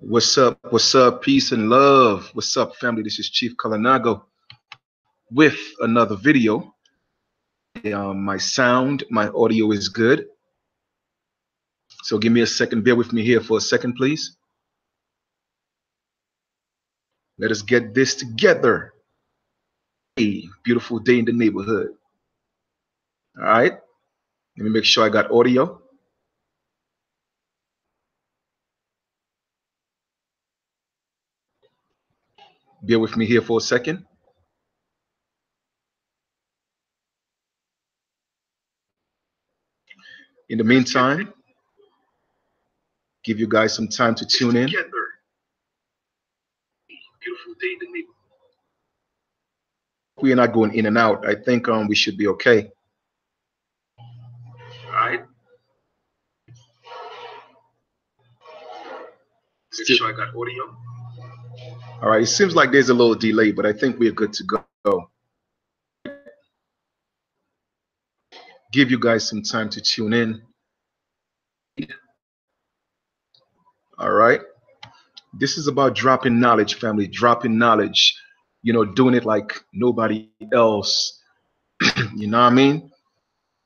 What's up? What's up? Peace and love. What's up, family? This is Chief Kalanago with another video. My sound, my audio is good. So give me a second. Bear with me here for a second, please. Let us get this together. Hey, beautiful day in the neighborhood. All right. Let me make sure I got audio. Bear with me here for a second. In the meantime, give you guys some time to tune in. Beautiful day in the neighborhood. We are not going in and out. I think we should be okay. All right. Make sure I got audio. All right. It seems like there's a little delay, but I think we're good to go. Give you guys some time to tune in. All right. This is about dropping knowledge, family, dropping knowledge, doing it like nobody else. You know what I mean?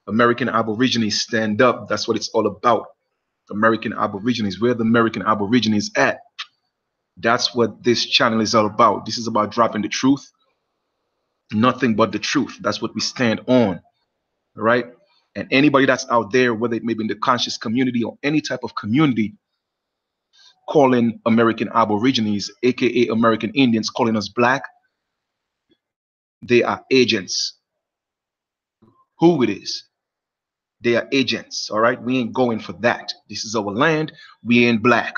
American Aborigines stand up. That's what it's all about. American Aborigines, where the American Aborigines at? That's what this channel is all about. This is about dropping the truth. Nothing but the truth. That's what we stand on. All right. And anybody that's out there, whether it may be in the conscious community or any type of community, calling American Aborigines, aka American Indians, calling us black, they are agents. Who it is, they are agents. All right, we ain't going for that. This is our land. We ain't black,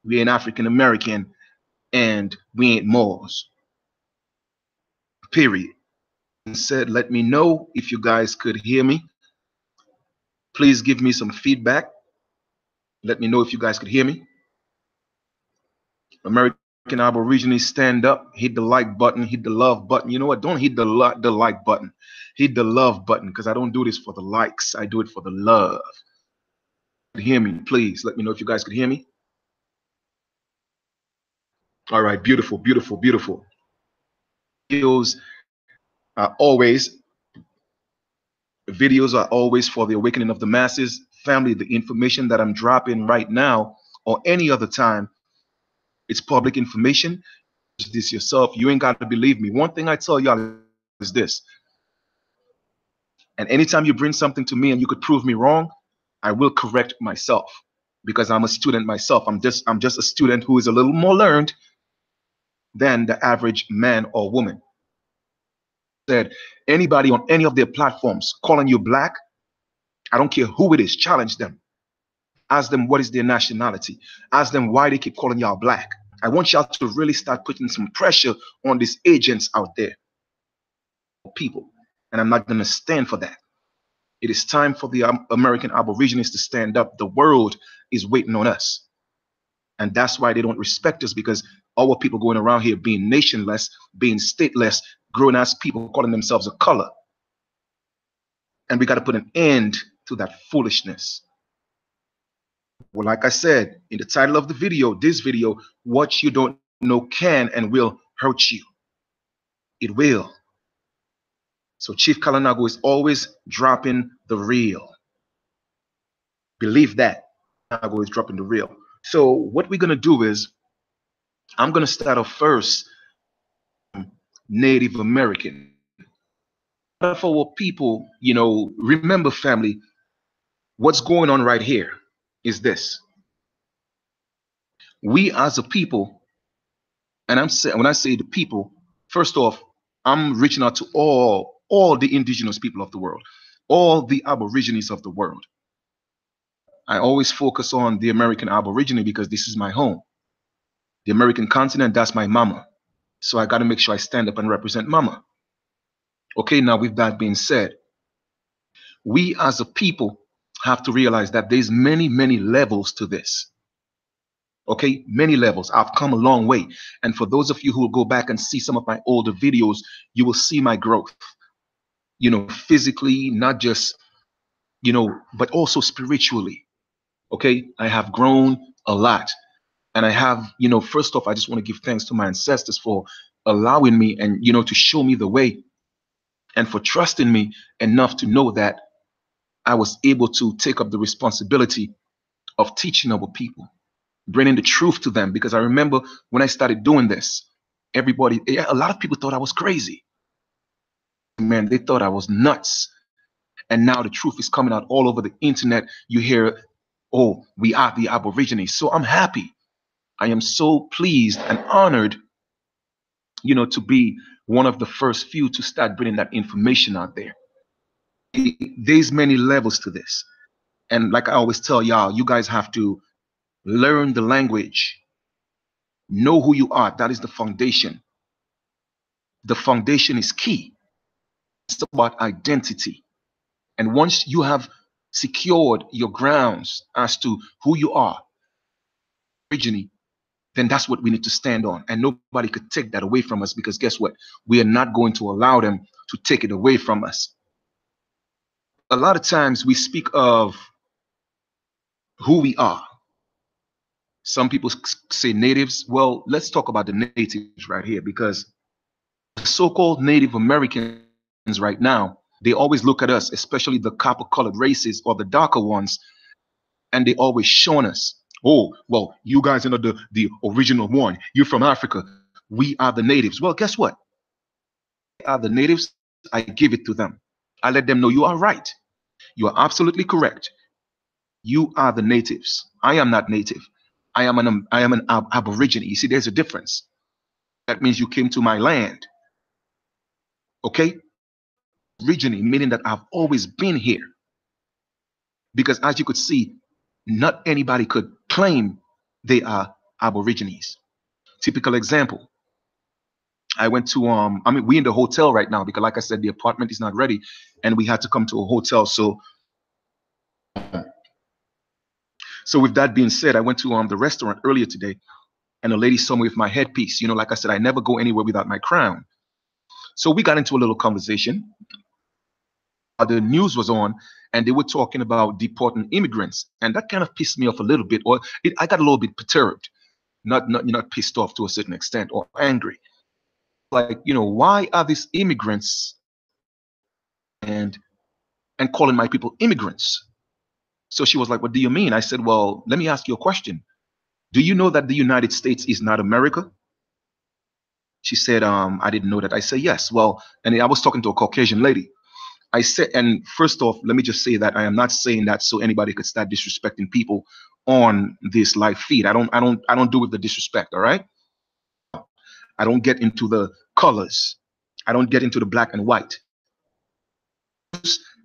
we ain't African American, and we ain't Moors, period. And said, let me know if you guys could hear me. Please give me some feedback. Let me know if you guys could hear me. American Aborigines, stand up, hit the like button, hit the love button. You know what? Don't hit the like button. Hit the love button, because I don't do this for the likes. I do it for the love. Hear me, please. Let me know if you guys could hear me. All right, beautiful, beautiful, beautiful. Videos are always for the awakening of the masses. Family, the information that I'm dropping right now or any other time, it's public information. This yourself. You ain't got to believe me. One thing I tell y'all is this. And anytime you bring something to me and you could prove me wrong, I will correct myself, because I'm a student myself. I'm just a student who is a little more learned than the average man or woman. Said anybody on any of their platforms calling you black, I don't care who it is, challenge them. Ask them what is their nationality. Ask them why they keep calling y'all black. I want y'all to really start putting some pressure on these agents out there, people. And I'm not going to stand for that. It is time for the American Aborigines to stand up. The world is waiting on us. And that's why they don't respect us, because our people going around here being nationless, being stateless, grown ass people calling themselves a color. And we got to put an end to that foolishness. Well, like I said in the title of the video, this video, what you don't know can and will hurt you. It will. So Chief Kalanago is always dropping the real. Believe that. Kalanago is dropping the real. So what we're going to do is, I'm going to start off first, Native American. For our people, remember, family, what's going on right here is this. We as a people, and when I say the people, first off, I'm reaching out to all the indigenous people of the world, all the Aborigines of the world. I always focus on the American Aborigine because this is my home. The American continent, that's my mama. So I got to make sure I stand up and represent mama. Okay, now with that being said, we as a people have to realize that there's many, many levels to this. Okay, many levels. I've come a long way. And for those of you who will go back and see some of my older videos, you will see my growth, physically, not just, but also spiritually. Okay, I have grown a lot. And I have, first off, I just want to give thanks to my ancestors for allowing me and, to show me the way, and for trusting me enough to know that I was able to take up the responsibility of teaching our people, bringing the truth to them. Because I remember when I started doing this, a lot of people thought I was crazy. Man, they thought I was nuts. And now the truth is coming out all over the internet. You hear, oh, we are the Aborigines. So I'm happy. I am so pleased and honored, to be one of the first few to start bringing that information out there. There's many levels to this. And like I always tell y'all, you guys have to learn the language, know who you are. That is the foundation. The foundation is key. It's about identity. And once you have secured your grounds as to who you are originally, then that's what we need to stand on. And nobody could take that away from us, because guess what? We are not going to allow them to take it away from us. A lot of times we speak of who we are. Some people say natives. Well, let's talk about the natives right here, because the so-called Native Americans right now, they always look at us, especially the copper-colored races or the darker ones, and they always showing us, oh, well, you guys are not the original one. You're from Africa. We are the natives. Well, guess what? They are the natives. I give it to them. I let them know you are right. You are absolutely correct. You are the natives. I am not native. I am an aborigine. You see, there's a difference. That means you came to my land. Okay? Origine, meaning that I've always been here. Because as you could see, not anybody could claim they are aborigines. Typical example. I went to we in the hotel right now, because like I said, the apartment is not ready and we had to come to a hotel. So with that being said, I went to the restaurant earlier today, and a lady saw me with my headpiece. Like I said, I never go anywhere without my crown. So we got into a little conversation. The news was on, and they were talking about deporting immigrants, and that kind of pissed me off a little bit, or I got a little bit perturbed, not pissed off to a certain extent, or angry. Like, why are these immigrants and calling my people immigrants? So she was like, what do you mean? I said, well, let me ask you a question. Do you know that the United States is not America? She said, I didn't know that. I said, yes. Well, and I was talking to a Caucasian lady. I said, and first off, let me just say that I am not saying that so anybody could start disrespecting people on this live feed. I don't do with the disrespect. All right. I don't get into the colors. I don't get into the black and white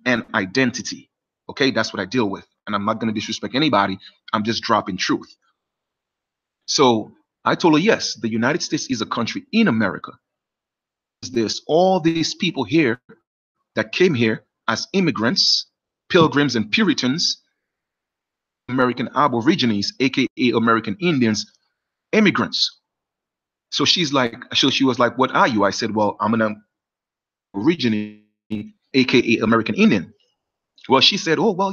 and identity. Okay. That's what I deal with. And I'm not going to disrespect anybody. I'm just dropping truth. So I told her, yes, the United States is a country in America. There's all these people here that came here as immigrants, pilgrims, and Puritans, American Aborigines, aka American Indians, immigrants. So she was like, what are you? I said, well, I'm an Aborigine, aka American Indian. Well, she said, oh, well,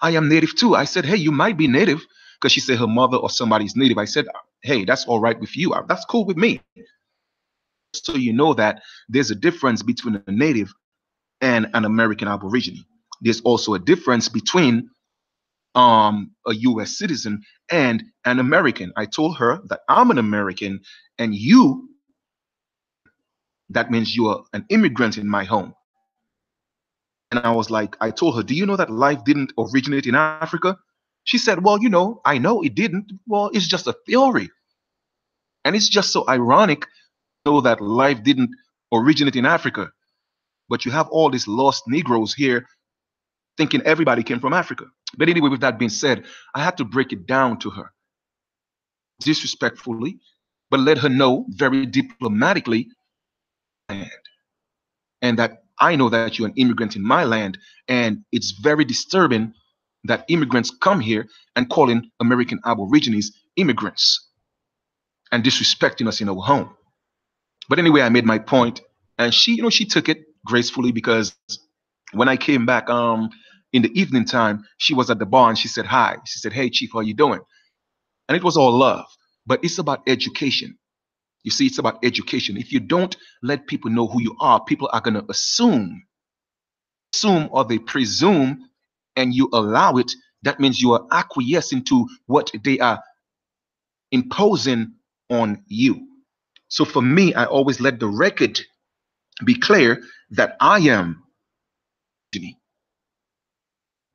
I am native too. I said, hey, you might be native, because she said her mother or somebody's native. I said, hey, that's all right with you. That's cool with me. So you know that there's a difference between a native and an American Aborigine. There's also a difference between a US citizen and an American. I told her that I'm an American and that means you are an immigrant in my home. And I was like, I told her, do you know that life didn't originate in Africa? She said, well, I know it didn't. Well, it's just a theory. And it's just so ironic to know that life didn't originate in Africa. But you have all these lost Negroes here thinking everybody came from Africa. But anyway, with that being said, I had to break it down to her disrespectfully, but let her know very diplomatically, and that I know that you're an immigrant in my land, and it's very disturbing that immigrants come here and calling American Aborigines immigrants and disrespecting us in our home. But anyway, I made my point, and she took it gracefully, because when I came back in the evening time, she was at the bar and she said hi. She said, hey, Chief, how you doing? And it was all love. but it's about education. You see, it's about education. If you don't let people know who you are, people are going to assume or they presume, and you allow it. That means you are acquiescing to what they are imposing on you. So for me, I always let the record be clear that I am,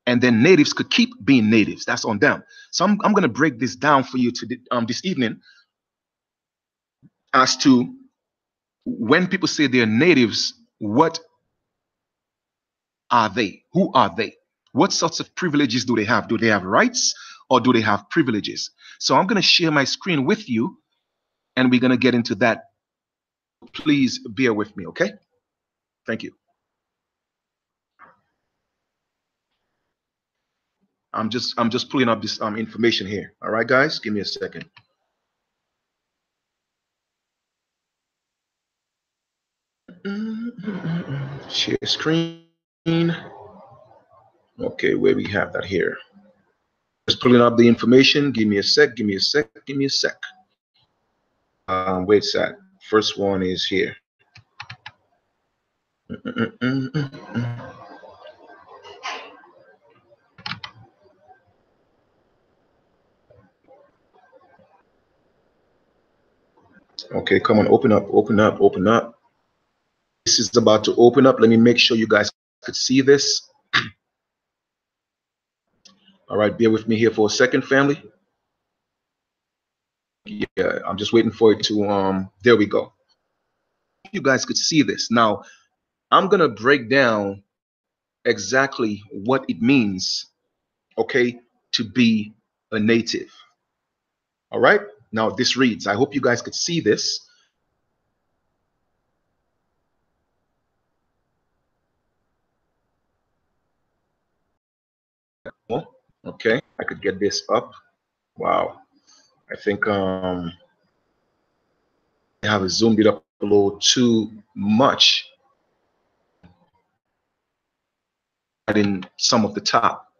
and then natives could keep being natives. That's on them. So I'm going to break this down for you this evening as to when people say they're natives, what are they? Who are they? What sorts of privileges do they have? Do they have rights or do they have privileges? So I'm going to share my screen with you and we're going to get into that. Please bear with me, okay? Thank you. I'm just pulling up this information here. All right, guys, give me a second. Share screen. Okay, where we have that here. Just pulling up the information. Give me a sec. Give me a sec. Give me a sec. Where's that? First one is here. Okay, come on, open up, open up, open up. This is about to open up. Let me make sure you guys could see this. All right, bear with me here for a second, family. Yeah, I'm just waiting for it to there we go. You guys could see this. Now, I'm gonna break down exactly what it means, okay, to be a native. All right, now this reads, I hope you guys could see this. Okay, I could get this up. Wow, I think I have zoomed it up a little too much. In some of the top.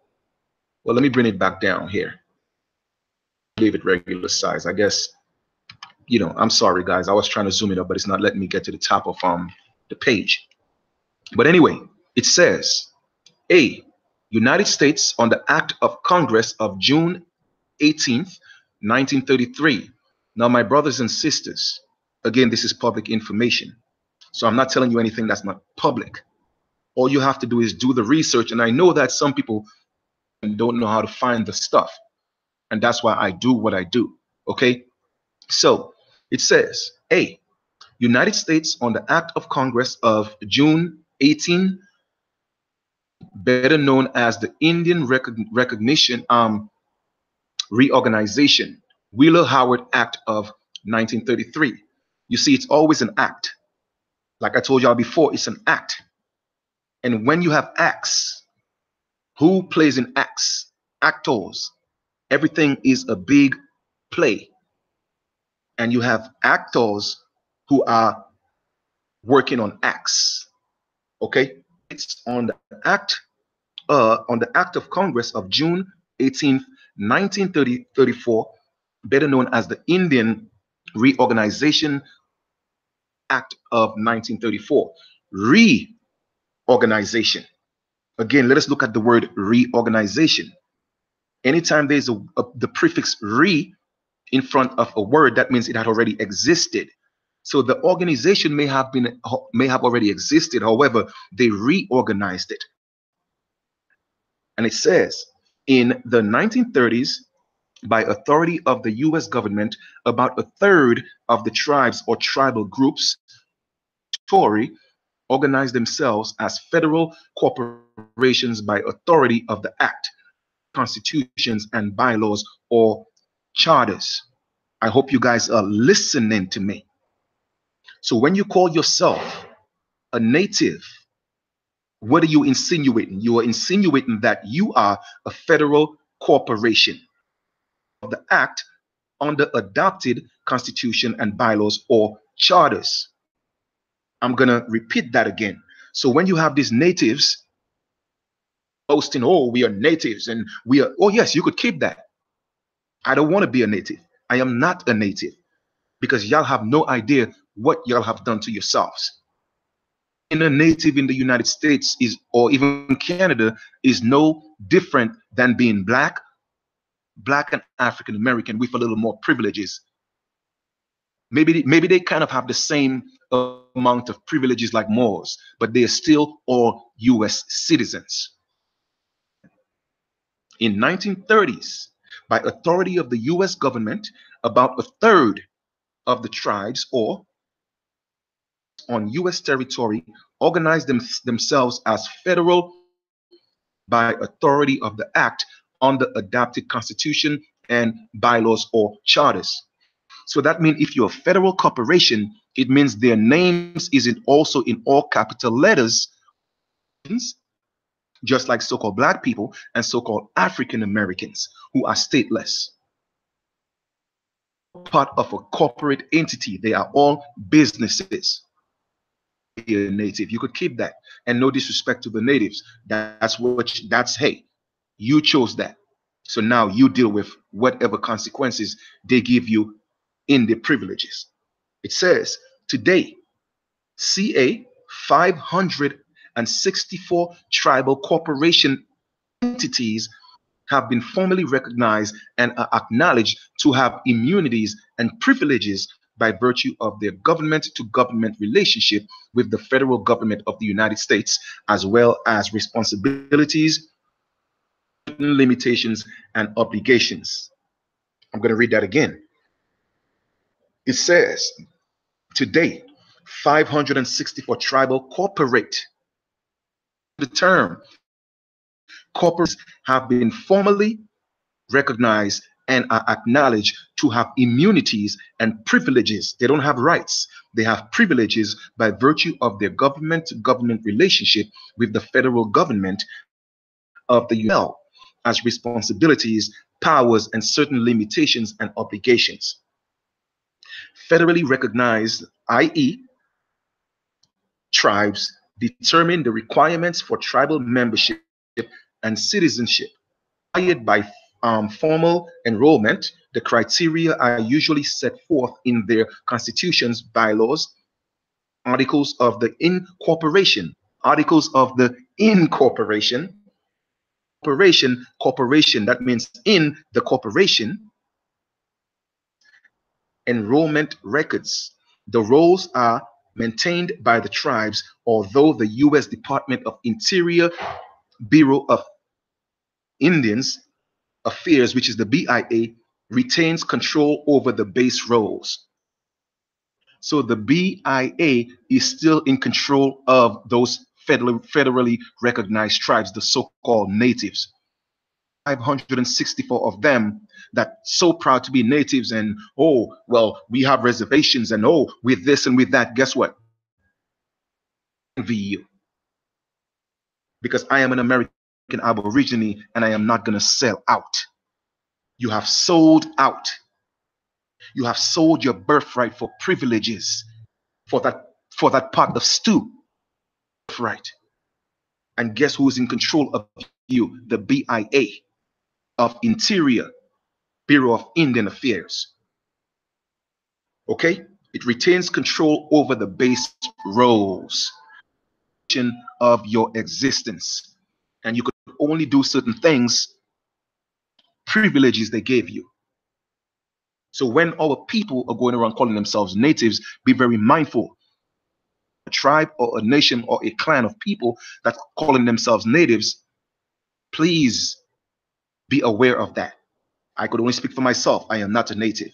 Well, let me bring it back down here. Leave it regular size. I guess, you know, I'm sorry, guys. I was trying to zoom it up, but it's not letting me get to the top of the page. But anyway, it says, A, United States on the Act of Congress of June 18th, 1933. Now, my brothers and sisters, again, this is public information. So I'm not telling you anything that's not public. All you have to do is do the research. And I know that some people don't know how to find the stuff. And that's why I do what I do. Okay. So it says, A, United States on the Act of Congress of June 18, better known as the Indian Recognition Reorganization, Wheeler Howard Act of 1933. You see, it's always an act. Like I told y'all before, it's an act. And when you have acts, who plays in acts? Actors. Everything is a big play. And you have actors who are working on acts. Okay, it's on the Act of Congress of June 18th, 1934, better known as the Indian Reorganization Act of 1934. Reorganization. Again, let us look at the word reorganization. Anytime there's the prefix re in front of a word, that means it had already existed. So the organization may have already existed. However, they reorganized it. And it says, in the 1930s, by authority of the US government, about a third of the tribes or tribal groups, Tory, organized themselves as federal corporations by authority of the Act, constitutions and bylaws or charters. I hope you guys are listening to me. So when you call yourself a native, what are you insinuating? You are insinuating that you are a federal corporation of the act under adopted constitution and bylaws or charters. I'm going to repeat that again. So when you have these natives boasting, oh, we are natives and we are, oh, yes, you could keep that. I don't want to be a native. I am not a native because y'all have no idea what y'all have done to yourselves. In a native in the United States is, or even Canada, is no different than being black and African American with a little more privileges. Maybe they kind of have the same amount of privileges like Moors, but they are still all US citizens. In 1930s, by authority of the US government, about a third of the tribes or on US territory organized themselves as federal by authority of the act under adopted constitution and bylaws or charters. So that means if you're a federal corporation, it means their names isn't also in all capital letters, just like so-called black people and so-called African Americans who are stateless. Part of a corporate entity. They are all businesses. Be a native. You could keep that. And no disrespect to the natives. That's hey, you chose that. So now you deal with whatever consequences they give you in their privileges. It says today, CA 564 tribal corporation entities have been formally recognized and are acknowledged to have immunities and privileges by virtue of their government to government relationship with the federal government of the United States, as well as responsibilities, limitations, and obligations. I'm going to read that again. It says, today, 564 tribal corporate, the term corporates have been formally recognized and are acknowledged to have immunities and privileges. They don't have rights. They have privileges by virtue of their government to government relationship with the federal government of the UL as responsibilities, powers, and certain limitations and obligations. Federally recognized, i.e., tribes determine the requirements for tribal membership and citizenship by formal enrollment. The criteria are usually set forth in their constitutions, bylaws, articles of the incorporation, articles of the incorporation, corporation, that means in the corporation, enrollment records. The rolls are maintained by the tribes, although the U.S. Department of Interior Bureau of Indians Affairs, which is the BIA, retains control over the base rolls. So the BIA is still in control of those federally recognized tribes, the so-called natives. 564 of them that so proud to be natives and oh well we have reservations and oh with this and with that. Guess what? Envy you because I am an American Aborigine and I am not going to sell out. You have sold out. You have sold your birthright for privileges, for that pot of stew. Right. And guess who is in control of you? The BIA of Interior Bureau of Indian Affairs. Okay? It retains control over the base roles of your existence. And you could only do certain things, privileges they gave you. So when our people are going around calling themselves natives, be very mindful. A tribe or a nation or a clan of people that's calling themselves natives, please be aware of that. I could only speak for myself. I am not a native.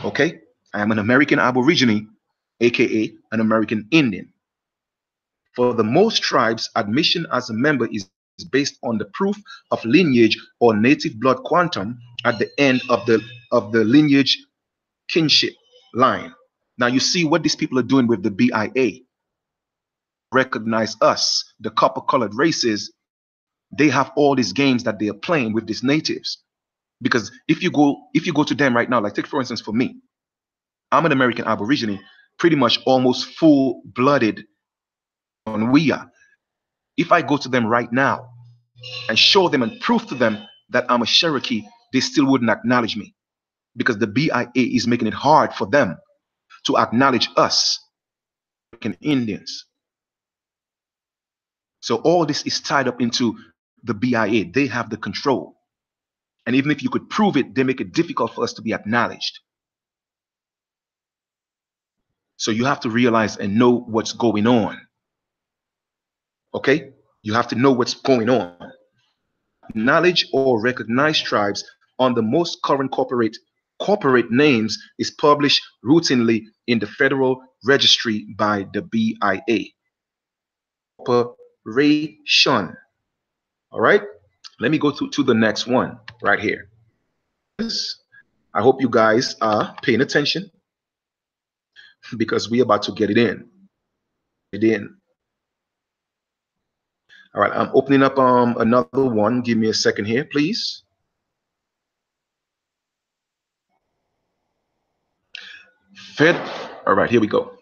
Okay? I am an American Aborigine, aka an American Indian. For the most tribes, admission as a member is based on the proof of lineage or native blood quantum at the end of the lineage kinship line. Now you see what these people are doing with the BIA. Recognize us, the copper-colored races. They have all these games that they are playing with these natives. Because if you go to them right now, like take for instance for me, I'm an American Aborigine, pretty much almost full-blooded on we are. If I go to them right now and show them and prove to them that I'm a Cherokee, they still wouldn't acknowledge me. because the BIA is making it hard for them to acknowledge us, American Indians. So all this is tied up into the BIA. They have the control. And even if you could prove it, they make it difficult for us to be acknowledged. So you have to realize and know what's going on. Okay? You have to know what's going on. Acknowledge or recognize tribes on the most current corporate names is published routinely in the Federal Registry by the BIA. Corporation. All right? Let me go to the next one right here. I hope you guys are paying attention because we're about to get it in. All right, I'm opening up another one. Give me a second here, please. All right, here we go.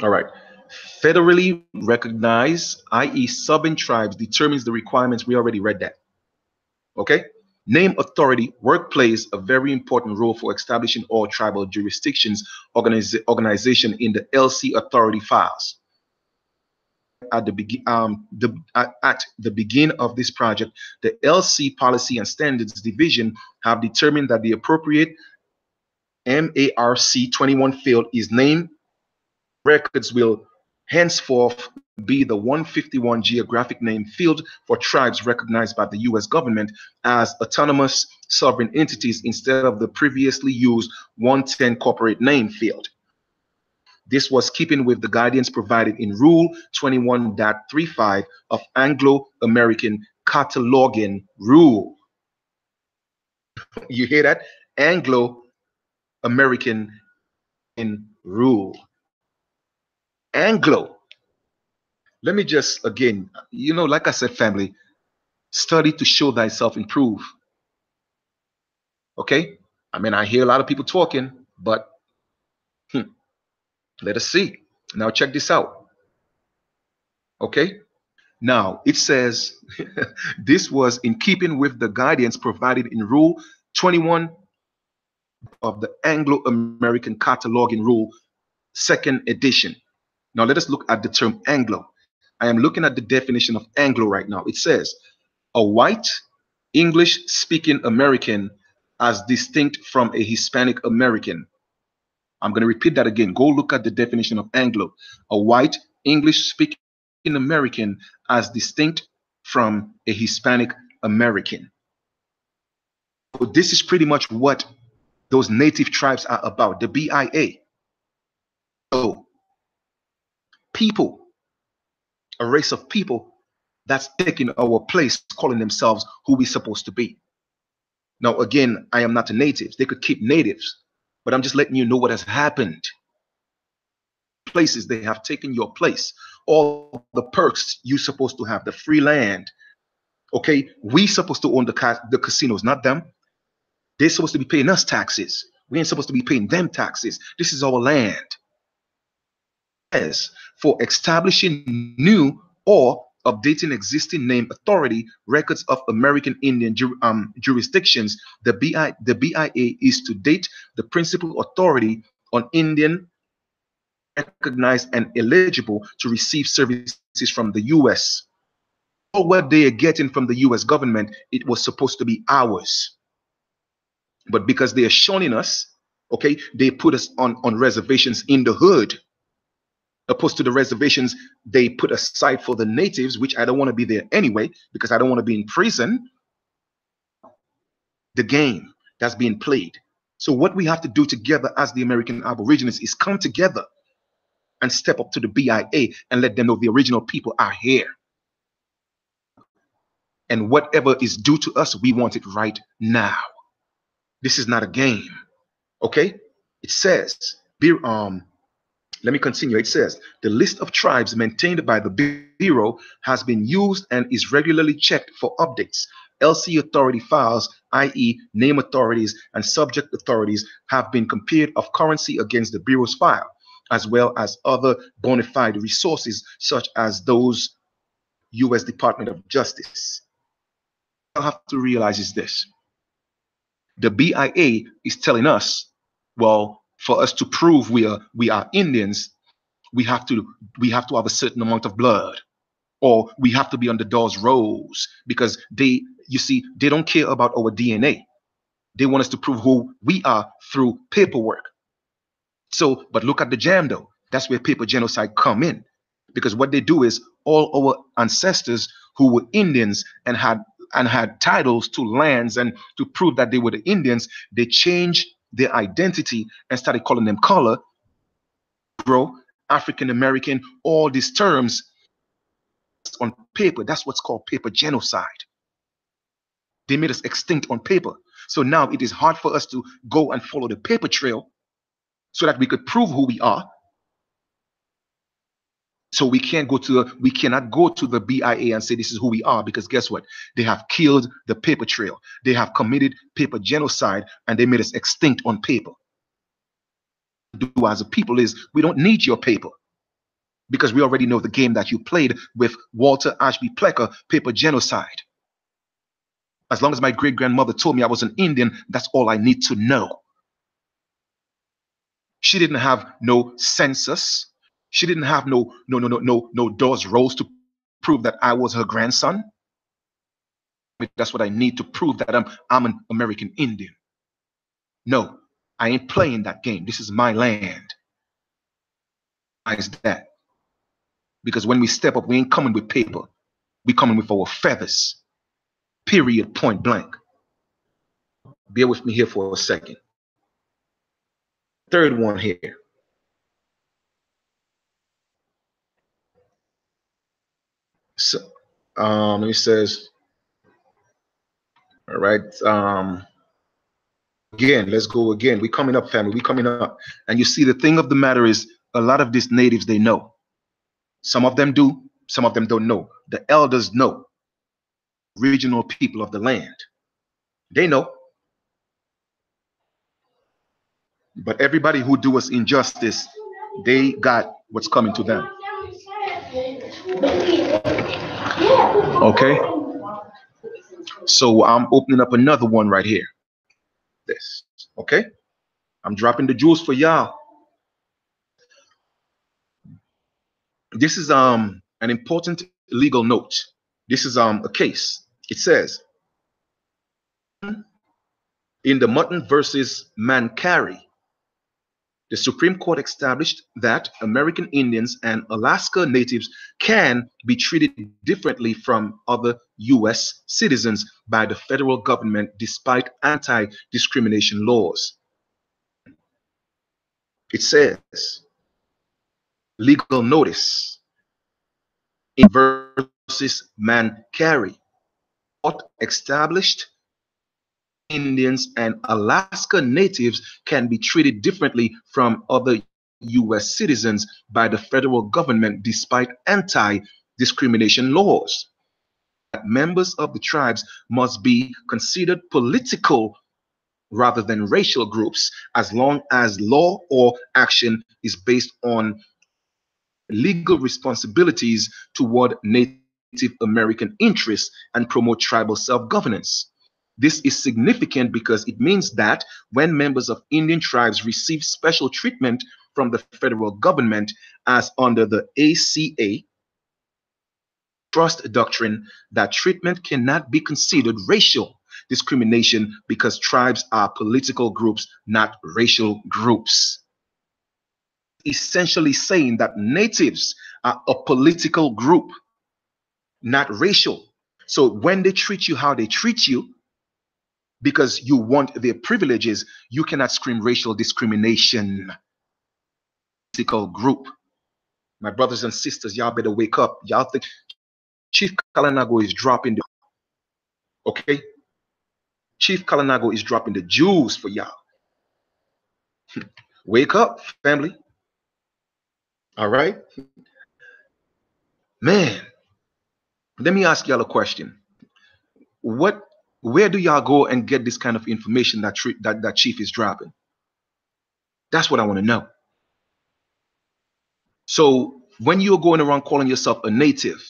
All right. Federally recognized, i.e. Southern tribes, determines the requirements. We already read that. Okay. Name authority work plays a very important role for establishing all tribal jurisdictions organization in the LC authority files. At the beginning of this project, the LC Policy and Standards Division have determined that the appropriate MARC 21 field is named. Records will henceforth be the 151 geographic name field for tribes recognized by the U.S. government as autonomous sovereign entities instead of the previously used 110 corporate name field. This was keeping with the guidance provided in Rule 21.35 of Anglo-American Cataloguing Rule. You hear that? Anglo-American Rule. Anglo. Let me just, again, like I said, family, study to show thyself improve. Okay? I mean, I hear a lot of people talking, but let us see. Now, check this out. Okay? Now, it says this was in keeping with the guidance provided in Rule 21 of the Anglo-American Cataloguing Rule, second edition. Now, let us look at the term Anglo. I am looking at the definition of Anglo right now. It says, a white English-speaking American as distinct from a Hispanic American. I'm going to repeat that again. Go look at the definition of Anglo. A white English-speaking American as distinct from a Hispanic American. So this is pretty much what those native tribes are about, the BIA. So people, a race of people that's taking our place, calling themselves who we're supposed to be. Now, again, I am not a native. They could keep natives, but I'm just letting you know what has happened. Places they have taken your place, all the perks you're supposed to have, the free land. Okay, we supposed to own the casinos, not them. They're supposed to be paying us taxes. We ain't supposed to be paying them taxes. This is our land. As for establishing new or updating existing name authority records of American Indian jurisdictions, the BIA is to date the principal authority on Indian recognized and eligible to receive services from the U.S. All what they are getting from the U.S. government, it was supposed to be ours. But because they are shunning us, okay, they put us on reservations in the hood. Opposed to the reservations they put aside for the natives, which I don't want to be there anyway, because I don't want to be in prison. The game that's being played. So what we have to do together as the American Aborigines is come together and step up to the BIA and let them know the original people are here. And whatever is due to us, we want it right now. This is not a game. Okay? It says, let me continue. It says, the list of tribes maintained by the Bureau has been used and is regularly checked for updates. LC authority files, i.e. name authorities and subject authorities, have been compared of currency against the Bureau's file, as well as other bona fide resources such as those U.S. Department of Justice. have to realize is this. The BIA is telling us, well, for us to prove we are Indians, we have to we have to have a certain amount of blood, or we have to be under those roles, because they, you see, they don't care about our DNA. They want us to prove who we are through paperwork. So, but look at the jam though. That's where paper genocide come in, because what they do is all our ancestors who were Indians and had titles to lands, and to prove that they were the Indians, they changed their identity and started calling them color, bro, African American, all these terms on paper. That's what's called paper genocide. They made us extinct on paper. So now it is hard for us to go and follow the paper trail so that we could prove who we are. So we cannot go to the BIA and say this is who we are, because guess what? They have killed the paper trail. They have committed paper genocide, and they made us extinct on paper. Do as a people is, we don't need your paper, because we already know the game that you played with Walter Ashby Plecker, paper genocide. As long as my great grandmother told me I was an Indian, that's all I need to know. She didn't have no census. She didn't have no those rolls to prove that I was her grandson. That's what I need to prove that I'm an American Indian. No, I ain't playing that game. This is my land. Why is that? Because when we step up, we ain't coming with paper. We coming with our feathers. Period. Point blank. Bear with me here for a second. Third one here. So, it says, all right. Again, let's go again. We coming up, family. We coming up. And you see, the thing of the matter is, a lot of these natives, they know. Some of them do. Some of them don't know. The elders know. Regional people of the land, they know. But everybody who do us injustice, they got what's coming to them. Okay. So I'm opening up another one right here. This. Okay. I'm dropping the jewels for y'all. This is an important legal note. This is a case. It says, in the Mutton versus Mancari, the Supreme Court established that American Indians and Alaska Natives can be treated differently from other U.S. citizens by the federal government despite anti-discrimination laws. It says, legal notice in versus Mancari, court established Indians and Alaska Natives can be treated differently from other U.S. citizens by the federal government despite anti-discrimination laws. Members of the tribes must be considered political rather than racial groups, as long as law or action is based on legal responsibilities toward Native American interests and promote tribal self-governance. This is significant because it means that when members of Indian tribes receive special treatment from the federal government, as under the ACA trust doctrine, that treatment cannot be considered racial discrimination because tribes are political groups, not racial groups. Essentially saying that natives are a political group, not racial. So when they treat you how they treat you, because you want their privileges, you cannot scream racial discrimination. Political group. My brothers and sisters, y'all better wake up. Y'all think Chief Kalanago is dropping the, okay? Chief Kalanago is dropping the jewels for y'all. Wake up, family. All right? Man, let me ask y'all a question. Where do y'all go and get this kind of information that Chief is dropping? That's what I want to know. So when you're going around calling yourself a native,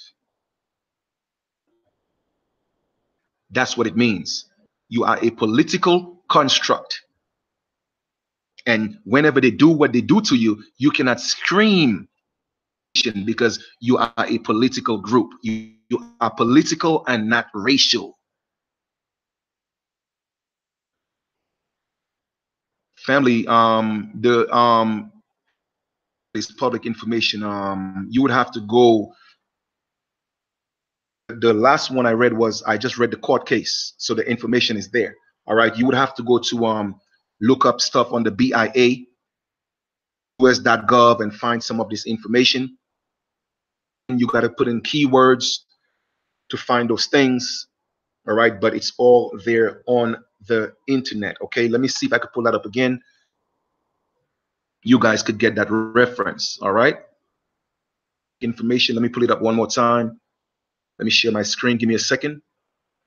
That's what it means. You are a political construct. And whenever they do what they do to you, you cannot scream because you are a political group. You are political and not racial. Family, the this public information, you would have to go. The last one I read was, I just read the court case, so the information is there. All right, you would have to go to look up stuff on the BIA, us.gov, and find some of this information. And you got to put in keywords to find those things. All right, but it's all there on the internet. Okay, let me see if I could pull that up again. You guys could get that reference. All right, information. Let me pull it up one more time. Let me share my screen. Give me a second.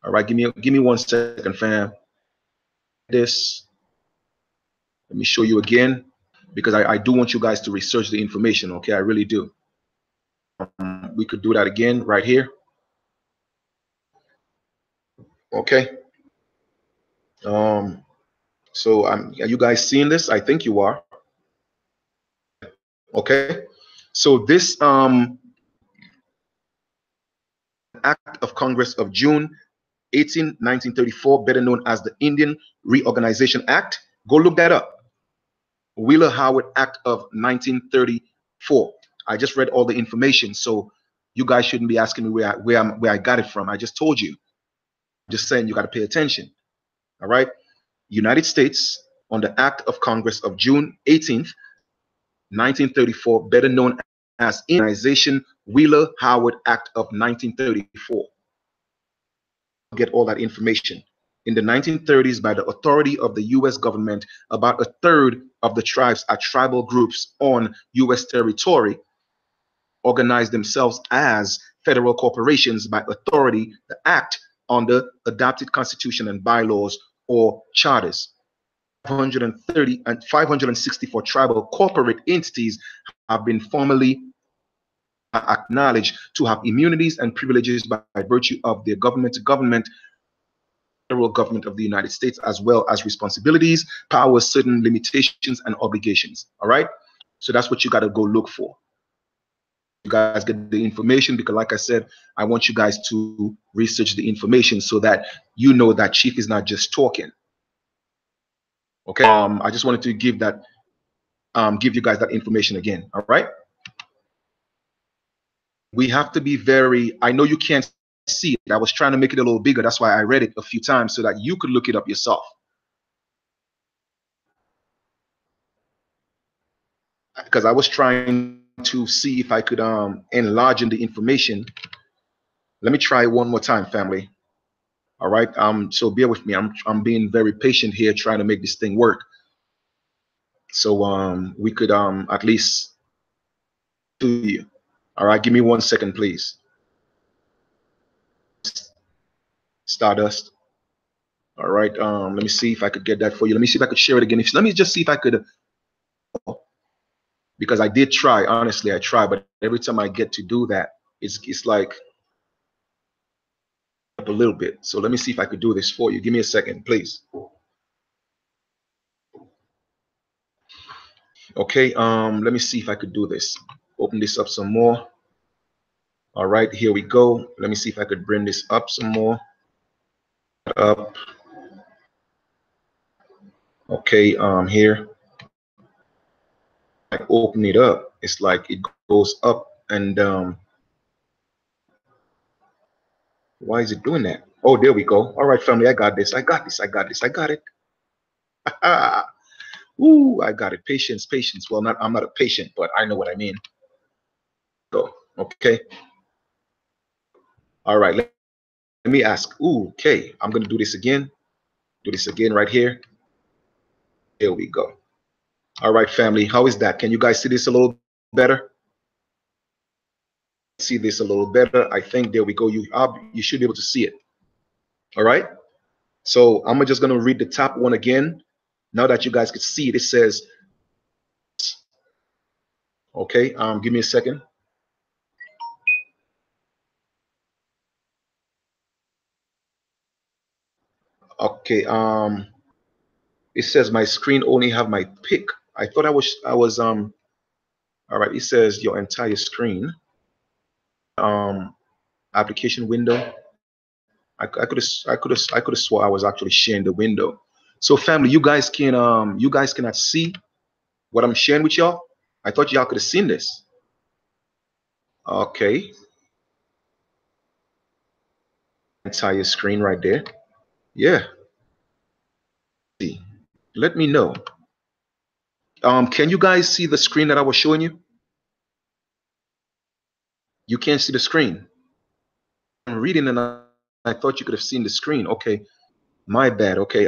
All right, give me 1 second, fam. This. Let me show you again, because I do want you guys to research the information. Okay, I really do. We could do that again right here. Okay. So are you guys seeing this? I think you are. Okay. So this Act of Congress of June 18, 1934, better known as the Indian Reorganization Act. Go look that up. Wheeler Howard Act of 1934. I just read all the information, so you guys shouldn't be asking me where I got it from. I just told you. Just saying, you got to pay attention. All right. United States, on the Act of Congress of June 18th, 1934, better known as Organization Wheeler Howard Act of 1934. Get all that information. In the 1930s, by the authority of the US government, about a third of the tribes are tribal groups on US territory, organized themselves as federal corporations by authority, the act on the adopted constitution and bylaws or charters. 530 and 564 tribal corporate entities have been formally acknowledged to have immunities and privileges by virtue of their government to government, federal government of the United States, as well as responsibilities, powers, certain limitations, and obligations. All right. So that's what you got to go look for. You guys get the information, because like I said, I want you guys to research the information so that you know that Chief is not just talking. Okay. I just wanted to give that give you guys that information again. All right. We have to be very, I know you can't see it. I was trying to make it a little bigger. That's why I read it a few times so that you could look it up yourself. Because I was trying to see if I could enlarge in the information. Let me try one more time, family. All right. So bear with me. I'm being very patient here, trying to make this thing work. So we could at least do you. All right, give me 1 second, please. Stardust. All right. Let me see if I could get that for you. Let me see if I could share it again. Let me just see if I could, because I did try. Honestly, I tried, but every time I get to do that, it's like up a little bit. So let me see if I could do this for you. Give me a second, please. Okay. Let me see if I could do this. Open this up some more. All right, here we go. Let me see if I could bring this up some more. Up. Okay. Here. I open it up. It's like it goes up and why is it doing that? Oh, there we go. All right, family, I got this. I got this. I got this. I got it. Ooh, I got it. Patience, patience. Well, I'm not a patient, but I know what I mean. Go. Okay. All right. Let me ask. Ooh, okay. I'm gonna do this again. Do this again right here. There we go. All right, family. How is that? Can you guys see this a little better? See this a little better. I think there we go. You should be able to see it. All right. So I'm just gonna read the top one again. Now that you guys can see it, it says, okay, give me a second. Okay. It says my screen only have my pic. I thought I was. All right. It says your entire screen. Application window. I could have swore I was actually sharing the window. So family, you guys cannot see what I'm sharing with y'all. I thought y'all could have seen this. Okay, entire screen right there. Yeah. See, let me know. Can you guys see the screen that I was showing you? You can't see the screen. I'm reading and I thought you could have seen the screen. Okay, my bad. Okay,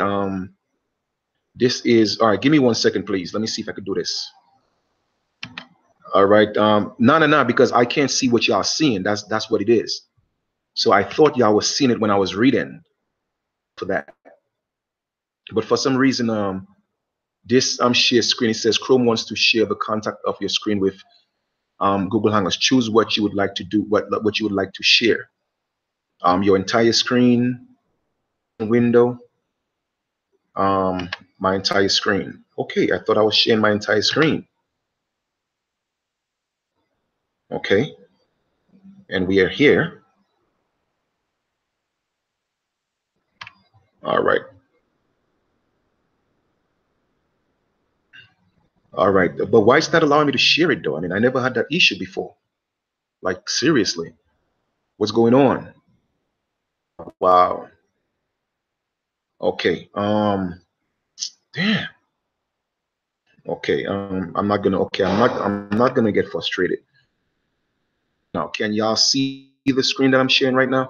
this is all right. Give me 1 second, please. Let me see if I could do this. All right. No, because I can't see what y'all seeing. That's what it is. So I thought y'all was seeing it when I was reading for that. But for some reason, this share screen, it says Chrome wants to share the contact of your screen with Google Hangouts. Choose what you would like to do, what you would like to share. Your entire screen, window, my entire screen. Okay, I thought I was sharing my entire screen. Okay, and we are here. All right. All right. But why is that allowing me to share it though? I mean, I never had that issue before. Like seriously, what's going on? Wow. Okay. Damn. Okay. I'm not gonna. Okay. I'm not gonna get frustrated. Now, can y'all see the screen that I'm sharing right now?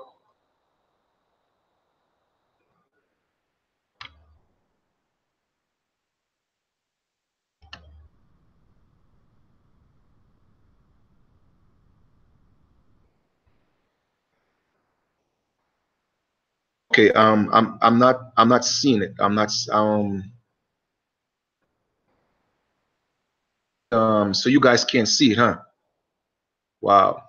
Okay. I'm not seeing it. I'm not. So you guys can't see it, huh? Wow.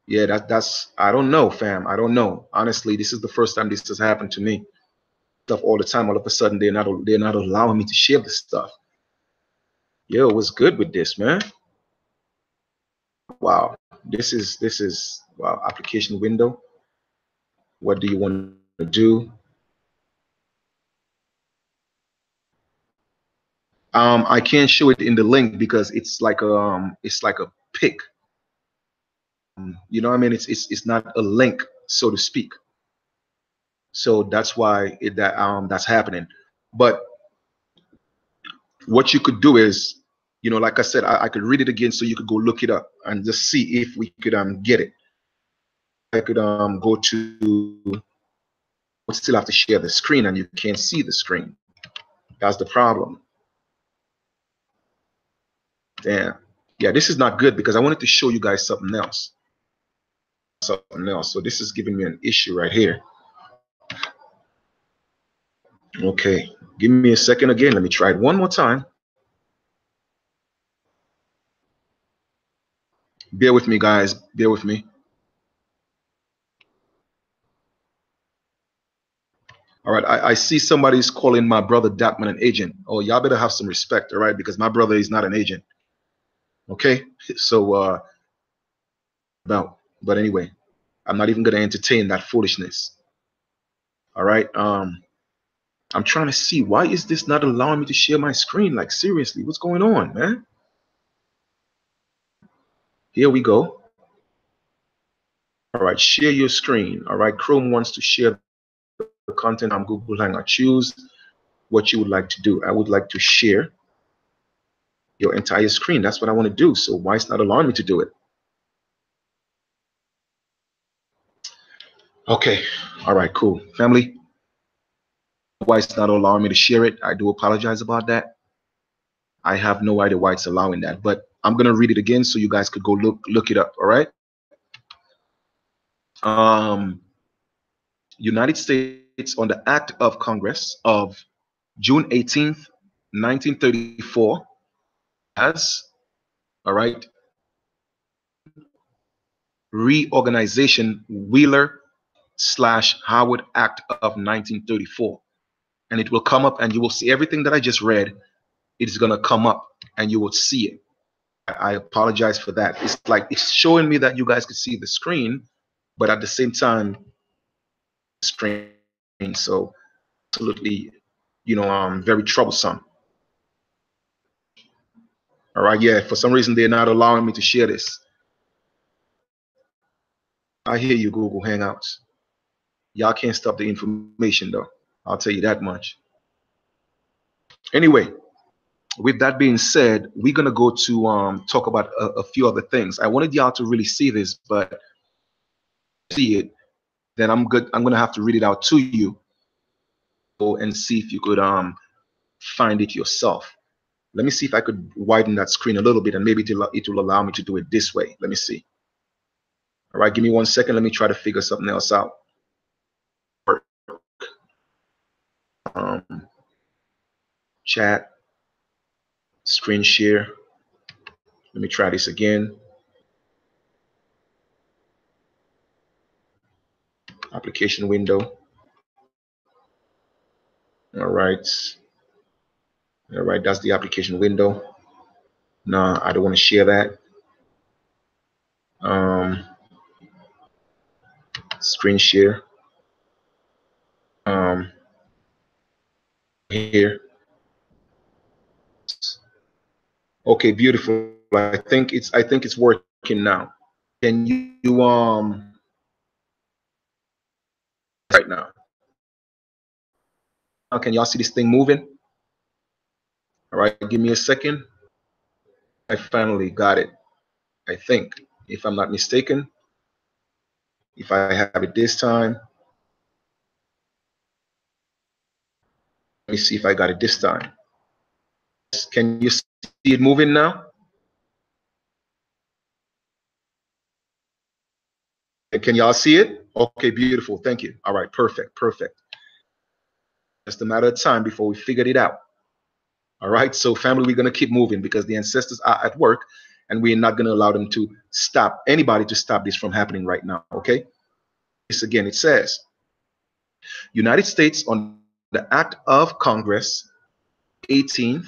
Yeah. That's. I don't know, fam. I don't know. Honestly, this is the first time this has happened to me. Stuff all the time. All of a sudden, they're not allowing me to share this stuff. Yo, what's good with this, man? Wow. This is wow. Application window. What do you want to do? I can't show it in the link because it's like a pic. You know what I mean? It's not a link, so to speak. So that's why that's happening. But what you could do is, like I said, I could read it again so you could go look it up and just see if we could get it. I could go to but still have to share the screen and you can't see the screen. That's the problem. Damn. Yeah, this is not good because I wanted to show you guys something else. Something else. So this is giving me an issue right here. Okay, give me a second again. Let me try it one more time. Bear with me, guys. Bear with me. All right, I see somebody's calling my brother Datman an agent. Oh, y'all better have some respect, all right? Because my brother is not an agent. Okay, so but anyway, I'm not even gonna entertain that foolishness. All right. I'm trying to see why is this not allowing me to share my screen? Like seriously, what's going on, man? Here we go. All right, share your screen. All right, Chrome wants to share the content on Google Hangout. Choose what you would like to do. I would like to share your entire screen. That's what I want to do. So why is not allowing me to do it? Okay. All right, cool. Family, why it's not allowing me to share it? I do apologize about that. I have no idea why it's allowing that, but I'm gonna read it again so you guys could go look it up. All right. Um, United States on the Act of Congress of June 18th, 1934, as all right, Reorganization Wheeler / Howard Act of 1934. and it will come up, and you will see everything that I just read. It's gonna come up, and you will see it. I apologize for that. It's like it's showing me that you guys can see the screen, but at the same time, screen. So absolutely, very troublesome. All right, yeah. For some reason, they're not allowing me to share this. I hear you, Google Hangouts. Y'all can't stop the information, though. I'll tell you that much. Anyway, with that being said, we're gonna go to talk about a few other things. I wanted y'all to really see this, but see it, then I'm good. I'm gonna have to read it out to you, and see if you could find it yourself. Let me see if I could widen that screen a little bit, and maybe it will allow me to do it this way. Let me see. All right, give me 1 second. Let me try to figure something else out. Chat, screen share. Let me try this again. Application window. All right. All right, that's the application window. No, I don't want to share that. Screen share. Here. Okay, beautiful. I think it's working now. Can you right now? Can y'all see this thing moving? All right, give me a second. I finally got it. I think, if I'm not mistaken. If I have it this time. Let me see if I got it this time. Can you see it moving now? Can y'all see it? Okay, beautiful. Thank you. All right, perfect, perfect. Just a matter of time before we figured it out. All right, so family, we're gonna keep moving because the ancestors are at work, and we're not gonna allow them to stop anybody to stop this from happening right now. Okay. This again, it says, United States on the Act of Congress 18th,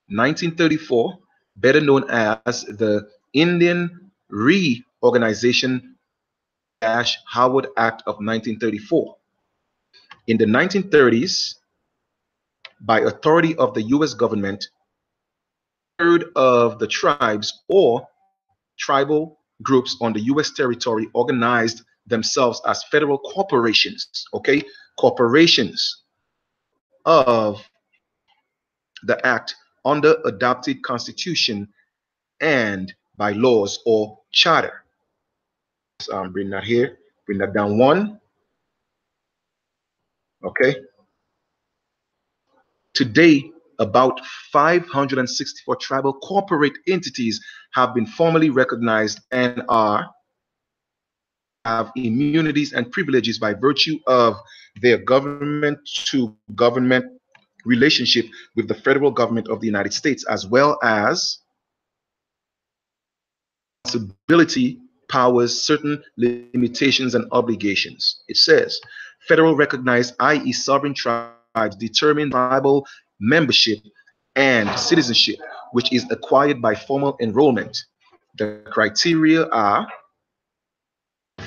1934, better known as the Indian Reorganization Howard Act of 1934. In the 1930s, by authority of the US government, a third of the tribes or tribal groups on the US territory organized themselves as federal corporations, okay? Corporations of the act under adopted constitution and by laws or charter. Bring that here, bring that down one. Okay. Today, about 564 tribal corporate entities have been formally recognized and have immunities and privileges by virtue of their government to government relationship with the federal government of the United States, as well as responsibility, powers, certain limitations and obligations. It says federal recognized, i.e. sovereign tribes determine tribal membership and citizenship, which is acquired by formal enrollment. The criteria are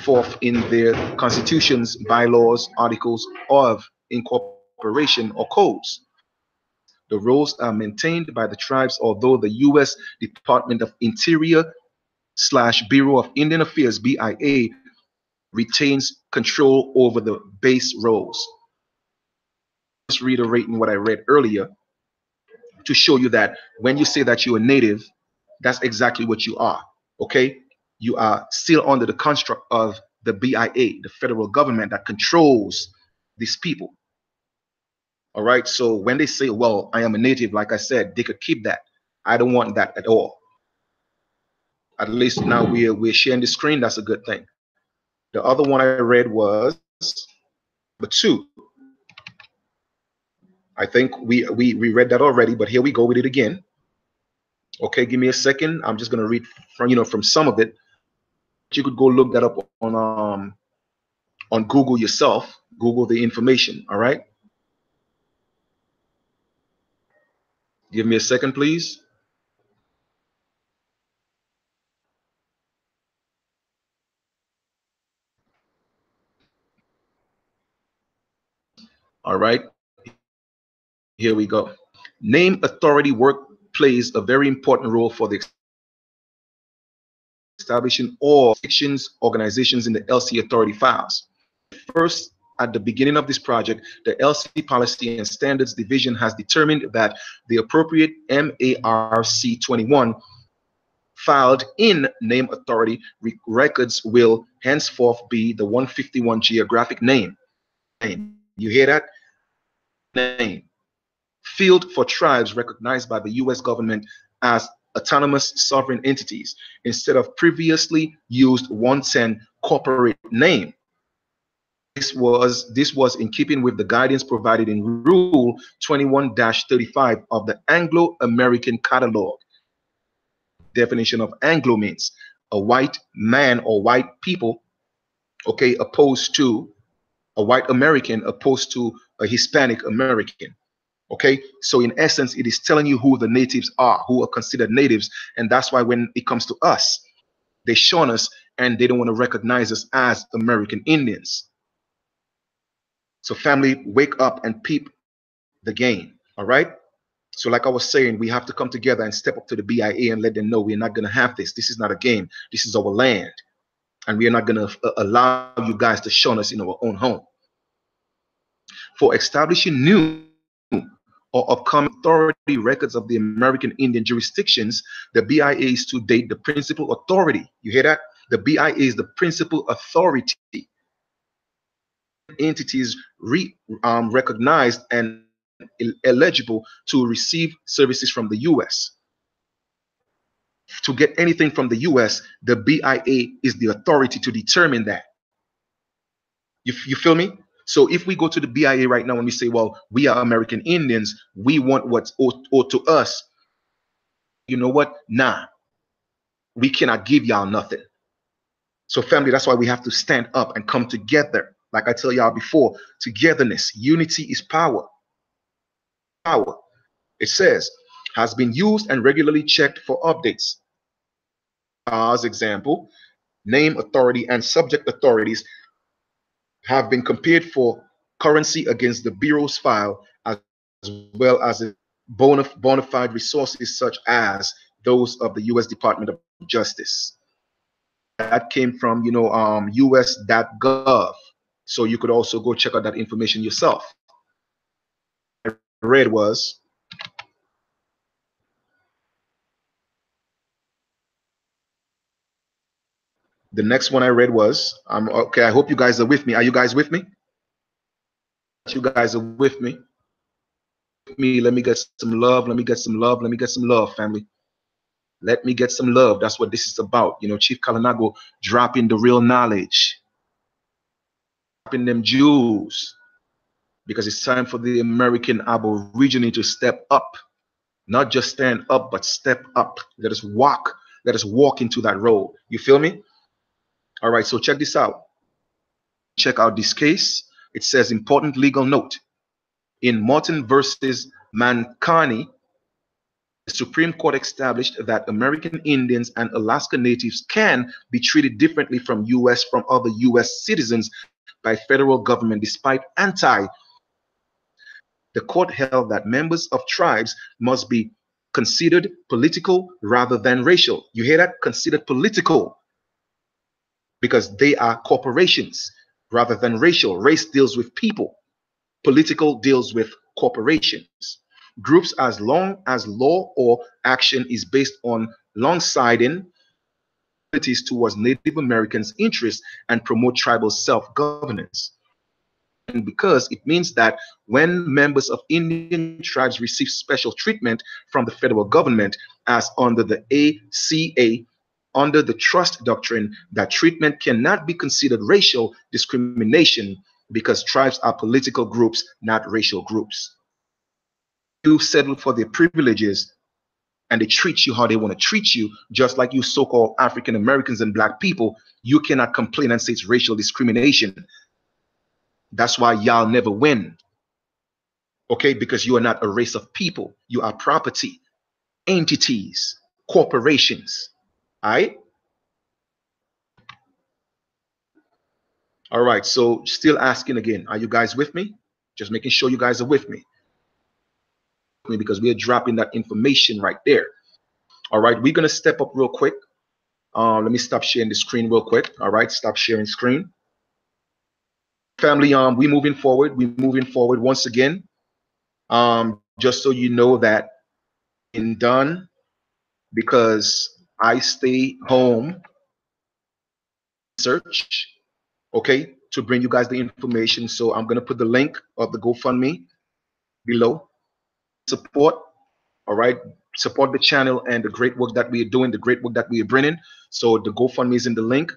forth in their constitutions, bylaws, articles of incorporation, or codes. The roles are maintained by the tribes, although the U.S. Department of Interior / Bureau of Indian Affairs, BIA, retains control over the base roles. Just reiterating what I read earlier to show you that when you say that you're a native, that's exactly what you are. Okay, you are still under the construct of the BIA, the federal government that controls these people. All right, so when they say, well, I am a native, like I said, they could keep that. I don't want that at all. At least now we're sharing the screen. That's a good thing. The other one I read was number 2. I think we read that already, but here we go with it again. Okay, give me a second. I'm just gonna read from some of it. You could go look that up on Google yourself. Google the information. All right. Give me a second, please. All right, here we go. Name authority work plays a very important role for the establishing all sections organizations in the LC authority files. First, at the beginning of this project, the LC Policy and Standards Division has determined that the appropriate MARC 21 filed in name authority records will henceforth be the 151 geographic name. You hear that? Name. Field for tribes recognized by the US government as autonomous sovereign entities instead of previously used 110 corporate name. This was in keeping with the guidance provided in Rule 21-35 of the Anglo-American Catalogue. Definition of Anglo means a white man or white people, okay, opposed to a white American opposed to a Hispanic American. Okay, so in essence, it is telling you who the natives are, who are considered natives. And that's why when it comes to us, they shun us and they don't want to recognize us as American Indians. So family, wake up and peep the game. All right. So like I was saying, we have to come together and step up to the BIA and let them know we're not going to have this. This is not a game. This is our land. And we are not going to allow you guys to shun us in our own home. For establishing new or upcoming authority records of the American Indian jurisdictions, the BIA is to date the principal authority. You hear that? The BIA is the principal authority. Entities recognized and eligible to receive services from the US. To get anything from the US, the BIA is the authority to determine that. You feel me? So if we go to the BIA right now and we say, well, we are American Indians, we want what's owed to us, you know what? Nah, we cannot give y'all nothing. So family, that's why we have to stand up and come together. Like I tell y'all before, togetherness, unity is power. Power. It says, has been used and regularly checked for updates. As example, name authority and subject authorities have been compared for currency against the Bureau's file, as well as bona fide resources such as those of the U.S. Department of Justice. That came from, us.gov. So you could also go check out that information yourself. I read was, the next one I read was, okay, I hope you guys are with me. Are you guys with me? You guys are with me. Let me get some love. Let me get some love. Let me get some love, family. Let me get some love. That's what this is about. You know, Chief Kalanago dropping the real knowledge, dropping them jewels, because it's time for the American Aborigine to step up, not just stand up, but step up. Let us walk into that road. You feel me? All right, so check this out. Check out this case. It says important legal note. In Morton versus Mancani, the Supreme Court established that American Indians and Alaska Natives can be treated differently from other US citizens by federal government despite the court held that members of tribes must be considered political rather than racial. You hear that? Considered political, because they are corporations rather than racial. Race deals with people. Political deals with corporations. Groups as long as law or action is based on long-siding towards Native Americans' interests and promote tribal self-governance. And because it means that when members of Indian tribes receive special treatment from the federal government, as under the ACA, under the trust doctrine, that treatment cannot be considered racial discrimination because tribes are political groups, not racial groups. You settle for their privileges and they treat you how they want to treat you, just like you so-called African Americans and black people, you cannot complain and say it's racial discrimination. That's why y'all never win. Okay, because you are not a race of people. You are property, entities, corporations. All right. All right. So still asking again, are you guys with me? Just making sure you guys are with me because we are dropping that information right there. All right. We're gonna step up real quick. Let me stop sharing the screen real quick. All right. Stop sharing screen. Family, we moving forward. We moving forward once again. Just so you know that in done because I stay home search, okay, to bring you guys the information. So I'm gonna put the link of the GoFundMe below. Support, all right, support the channel and the great work that we are doing, the great work that we are bringing. So the GoFundMe is in the link.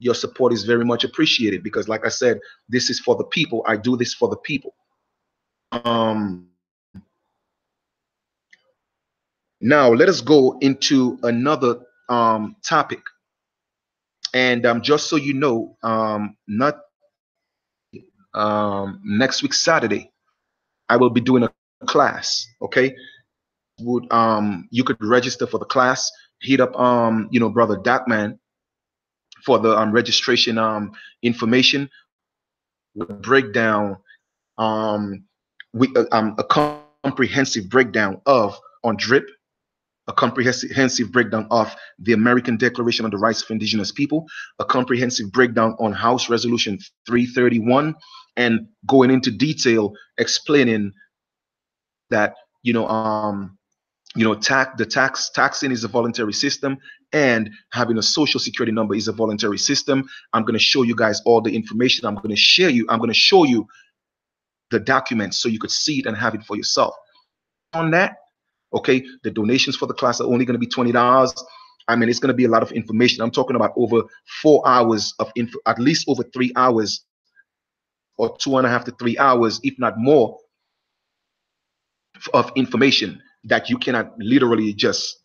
Your support is very much appreciated because, like I said, this is for the people. I do this for the people. Now let us go into another topic. And just so you know, not next week Saturday, I will be doing a class. Okay, would you could register for the class. Hit up brother Darkman for the registration information. Breakdown a comprehensive breakdown of on drip, a comprehensive breakdown of the American Declaration on the Rights of Indigenous People, a comprehensive breakdown on House Resolution 331, and going into detail explaining that taxing is a voluntary system and having a social security number is a voluntary system. I'm going to show you guys all the information. I'm going to show you the documents so you could see it and have it for yourself. On that, okay, the donations for the class are only going to be $20. I mean, it's going to be a lot of information. I'm talking about over 4 hours of info, at least over 3 hours or 2.5 to 3 hours, if not more, of information that you cannot literally just,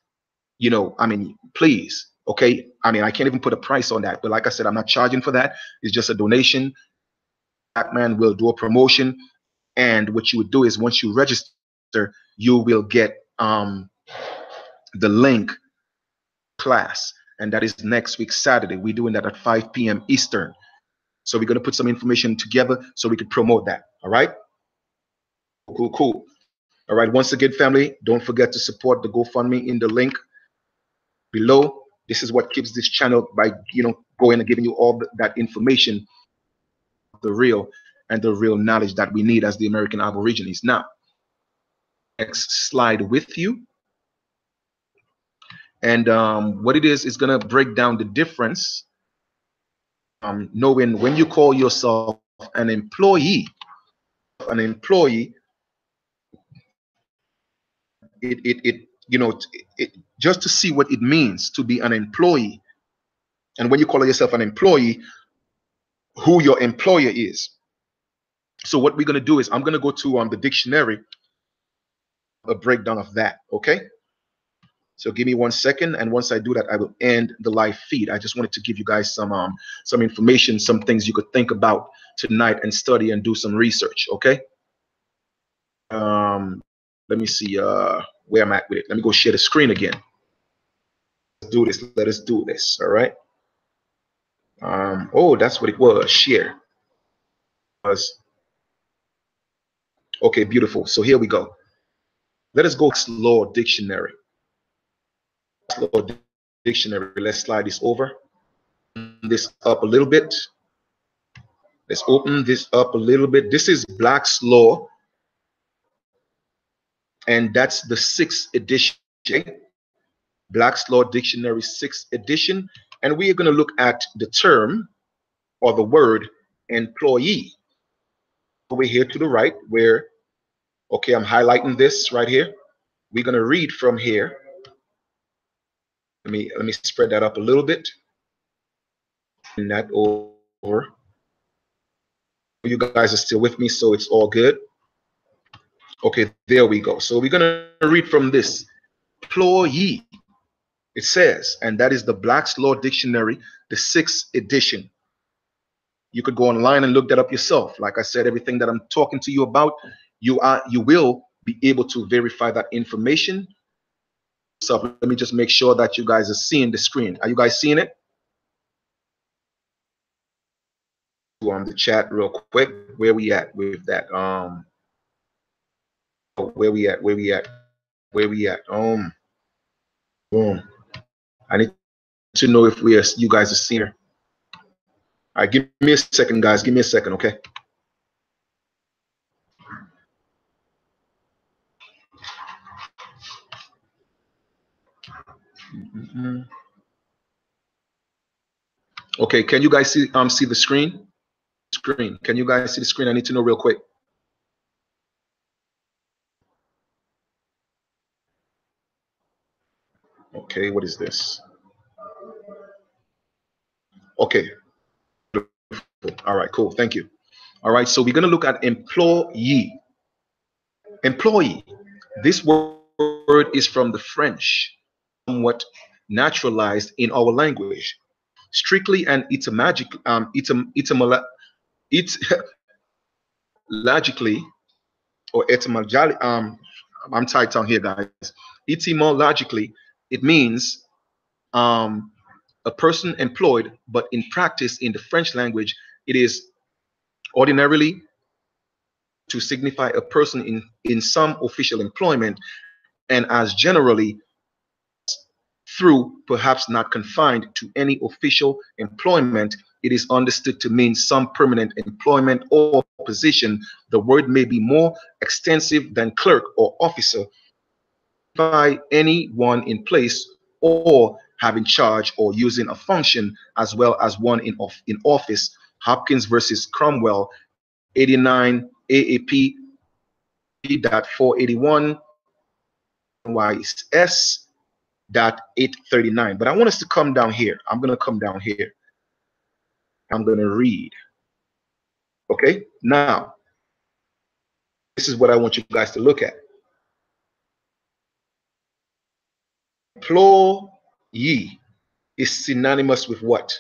I mean, please, okay. I mean, I can't even put a price on that, but like I said, I'm not charging for that. It's just a donation. Batman will do a promotion, and what you would do is once you register, you will get the link class, and that is next week Saturday. We're doing that at 5 p.m. Eastern. So we're going to put some information together so we can promote that. All right. Cool. All right. Once again, family, don't forget to support the GoFundMe in the link below. This is what keeps this channel by going and giving you all that information, the real knowledge that we need as the American Aborigines. Now, next slide with you. And what it is going to break down the difference. Knowing when you call yourself an employee, it just to see what it means to be an employee, and when you call yourself an employee, who your employer is. So what we're going to do is I'm going to go to the dictionary, a breakdown of that. Okay, so give me 1 second, and once I do that, I will end the live feed. I just wanted to give you guys some information, some things you could think about tonight and study and do some research. Okay. Let me see where I'm at with it. Let me go share the screen again. Let's do this. Let us do this. All right. Oh, that's what it was. Share. Okay, beautiful. So here we go. Let us go to Law Dictionary. Law Dictionary. Let's slide this over. This up a little bit. Let's open this up a little bit. This is Black's Law, and that's the 6th edition. Black's Law Dictionary 6th edition, and we are going to look at the term or the word employee. Over here to the right, where I'm highlighting this right here. We're going to read from here. Let me spread that up a little bit. And that over. You guys are still with me, so it's all good. Okay, there we go. So we're going to read from this. Employee. It says, and that is the Black's Law Dictionary, the 6th edition. You could go online and look that up yourself. Like I said, everything that I'm talking to you about you will be able to verify that information. So let me just make sure that you guys are seeing the screen. Are you guys seeing it? On the chat real quick, where we at with that? Where we at? Where we at? Where we at? Boom. I need to know if you guys are seeing it. All right, give me a second, guys. Give me a second, okay? Okay, can you guys see the screen? Can you guys see the screen? I need to know real quick. Okay, what is this? Okay. All right, cool. Thank you. All right, so we're going to look at employee. Employee. This word is from the French, somewhat naturalized in our language. Strictly and etymologically, or etymologically, I'm tight tongue here, guys. Etymologically, it means a person employed, but in practice, in the French language, it is ordinarily to signify a person in some official employment, and as generally through, perhaps not confined to any official employment, it is understood to mean some permanent employment or position. The word may be more extensive than clerk or officer by anyone in place or having charge or using a function, as well as one in office. Hopkins versus Cromwell, 89 AAP 481 YS dot 839. But I want us to come down here. I'm going to come down here. I'm going to read. Okay, now this is what I want you guys to look at. Employee is synonymous with what?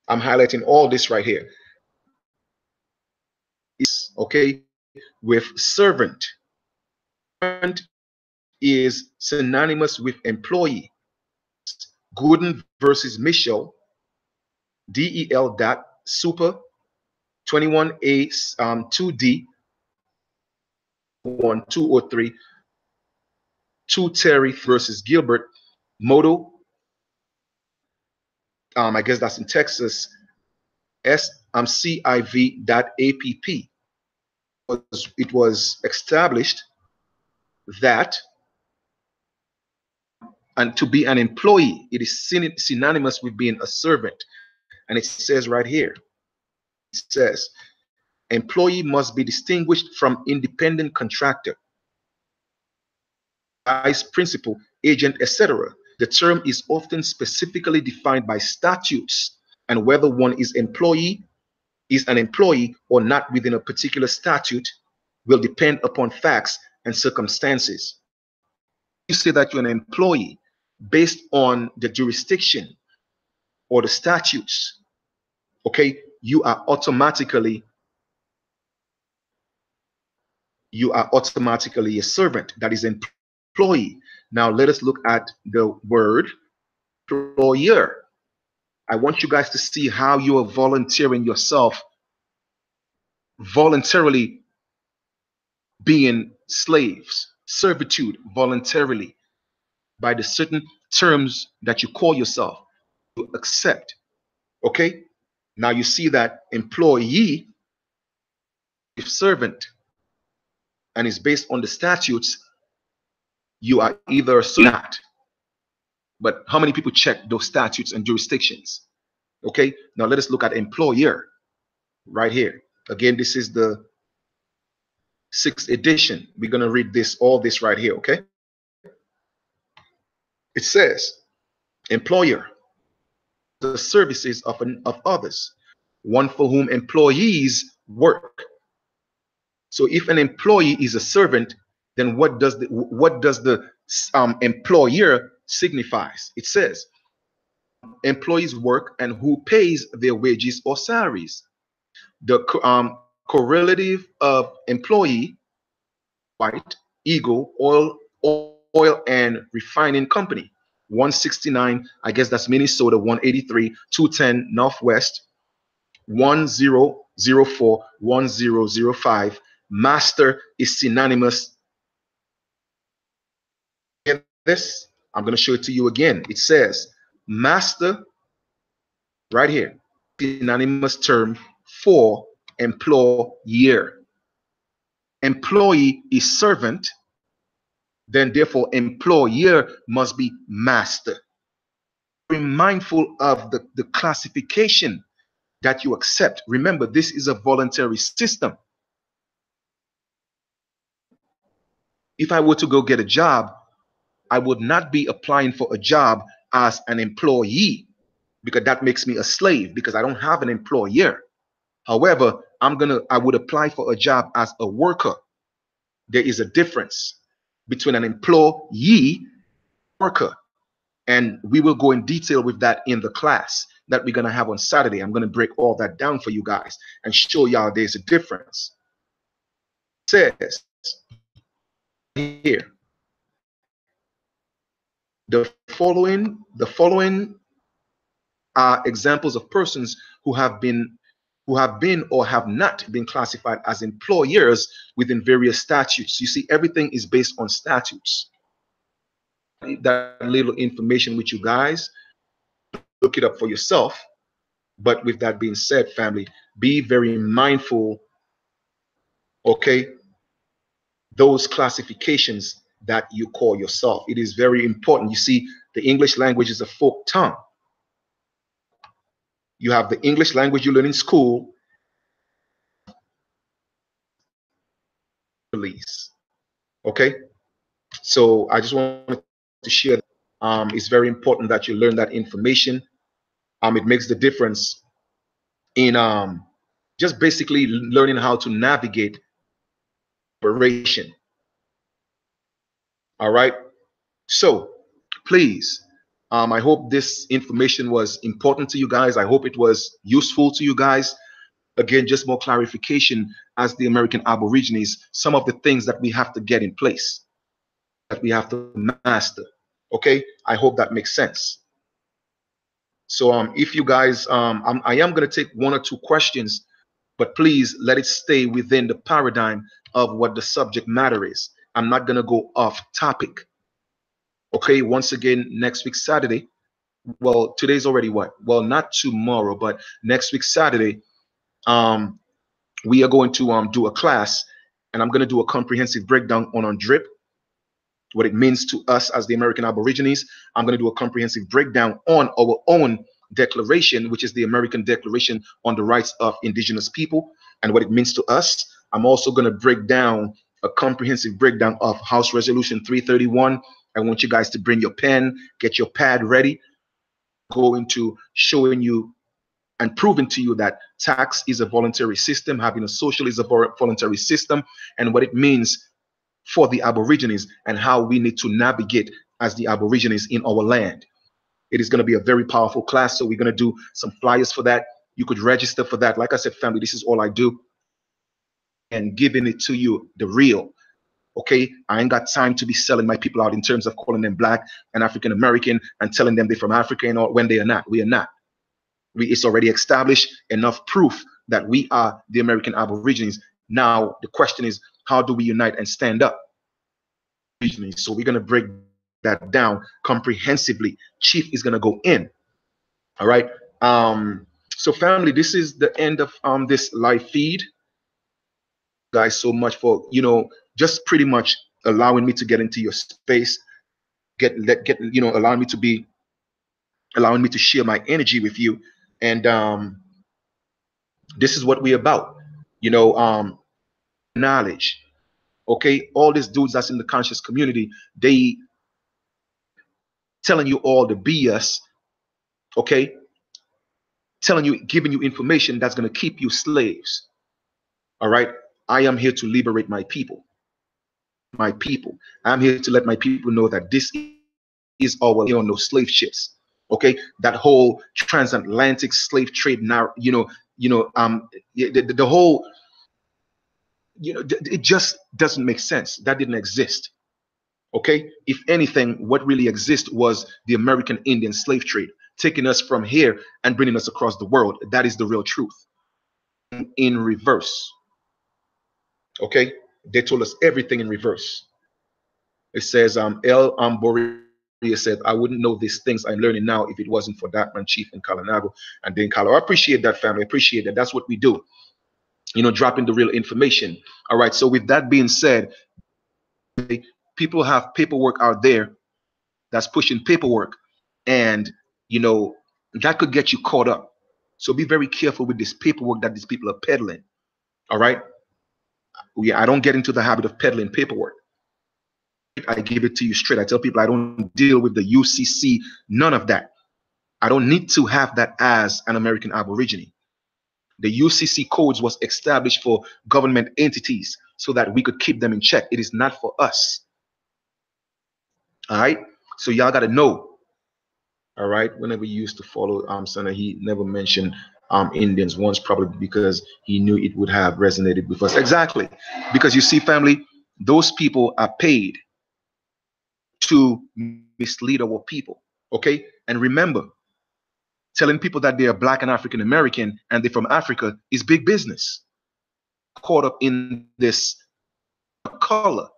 I'm highlighting all this right here. It's okay with servant. Servant is synonymous with employee. Gooden versus Mitchell, DEL dot super 21A 2D 1 2 or 3 2 Terry versus Gilbert Moto. I guess that's in Texas. CIV.app. It was established that, and to be an employee, it is synonymous with being a servant. And it says right here, it says, employee must be distinguished from independent contractor, vice principal, agent, etc. The term is often specifically defined by statutes, and whether one is an employee or not within a particular statute will depend upon facts and circumstances. You say that you're an employee based on the jurisdiction or the statutes, okay, you are automatically a servant. That is employee. Now let us look at the word employer. I want you guys to see how you are volunteering yourself, voluntarily being slaves, servitude voluntarily by the certain terms that you call yourself to accept. Okay, now you see that employee is servant and is based on the statutes. You are either a servant or not. But how many people check those statutes and jurisdictions? Okay, now let us look at employer right here. Again, this is the 6th edition. We're going to read all this right here. Okay, it says employer, the services of others, one for whom employees work. So if an employee is a servant, then what does the employer signifies? It says employees work and who pays their wages or salaries. The correlative of employee, white, Eagle, oil and refining company. 169, I guess that's Minnesota. 183, 210 Northwest, 1004, 1005. Master is synonymous. Get this? I'm going to show it to you again. It says master right here, synonymous term for employer. Employee is servant, then therefore employer must be master. Be mindful of the classification that you accept. Remember, this is a voluntary system. If I were to go get a job, I would not be applying for a job as an employee, because that makes me a slave, because I don't have an employer. However, I would apply for a job as a worker. There is a difference between an employee worker, and we will go in detail with that in the class that we're going to have on Saturday. I'm going to break all that down for you guys and show y'all there's a difference. It says here, the following are examples of persons who have been or have not been classified as employers within various statutes. You see, everything is based on statutes. That little information with you guys, look it up for yourself. But with that being said, family, be very mindful, okay, those classifications that you call yourself. It is very important. You see, the English language is a folk tongue. You have the English language you learn in school, release. Okay, so I just wanted to share. It's very important that you learn that information. It makes the difference in just basically learning how to navigate operation. All right. So please, I hope this information was important to you guys. I hope it was useful to you guys. Again, just more clarification as the American Aborigines, some of the things that we have to get in place, that we have to master. Okay, I hope that makes sense. So if you guys, I am going to take one or two questions, but please let it stay within the paradigm of what the subject matter is. I'm not going to go off topic. Okay, once again, next week, Saturday. Well, today's already what? Well, not tomorrow, but next week, Saturday, we are going to do a class, and I'm going to do a comprehensive breakdown on drip, what it means to us as the American Aborigines. I'm going to do a comprehensive breakdown on our own declaration, which is the American Declaration on the Rights of Indigenous People, and what it means to us. I'm also going to break down a comprehensive breakdown of House Resolution 331. I want you guys to bring your pen, get your pad ready. Go into showing you and proving to you that tax is a voluntary system, having a social is a voluntary system, and what it means for the Aborigines and how we need to navigate as the Aborigines in our land. It is going to be a very powerful class, so we're going to do some flyers for that. You could register for that. Like I said, family, this is all I do, and giving it to you, the real. Okay, I ain't got time to be selling my people out in terms of calling them black and African American and telling them they're from Africa and all, when they are not. We are not. It's already established enough proof that we are the American Aborigines. Now the question is, how do we unite and stand up? So we're going to break that down comprehensively. Chief is going to go in. All right. So family, this is the end of this live feed. Guys, so much for just pretty much allowing me to get into your space, allowing me to share my energy with you. And this is what we're about, knowledge. Okay, all these dudes that's in the conscious community, they telling you all the BS, okay, giving you information that's going to keep you slaves. All right, I am here to liberate my people. I'm here to let my people know that this is our, on those slave ships. Okay, that whole transatlantic slave trade now, the whole it just doesn't make sense. That didn't exist. Okay, if anything, what really exists was the American Indian slave trade, taking us from here and bringing us across the world. That is the real truth. In reverse. Okay, they told us everything in reverse. It says, El Amboria said, I wouldn't know these things I'm learning now if it wasn't for that man chief in Kalanago and then Kalo. I appreciate that, family. I appreciate that. That's what we do. Dropping the real information. All right. So with that being said, people have paperwork out there that's pushing paperwork, and that could get you caught up. So be very careful with this paperwork that these people are peddling. All right. I don't get into the habit of peddling paperwork. I give it to you straight. I tell people I don't deal with the UCC, none of that. I don't need to have that as an American Aborigine. The UCC codes was established for government entities so that we could keep them in check. It is not for us. All right. So y'all got to know. All right. Whenever you used to follow Sana, he never mentioned Indians once, probably because he knew it would have resonated with us. Exactly. Because you see, family, those people are paid to mislead our people. Okay. And remember, telling people that they are Black and African American and they're from Africa is big business. Caught up in this color.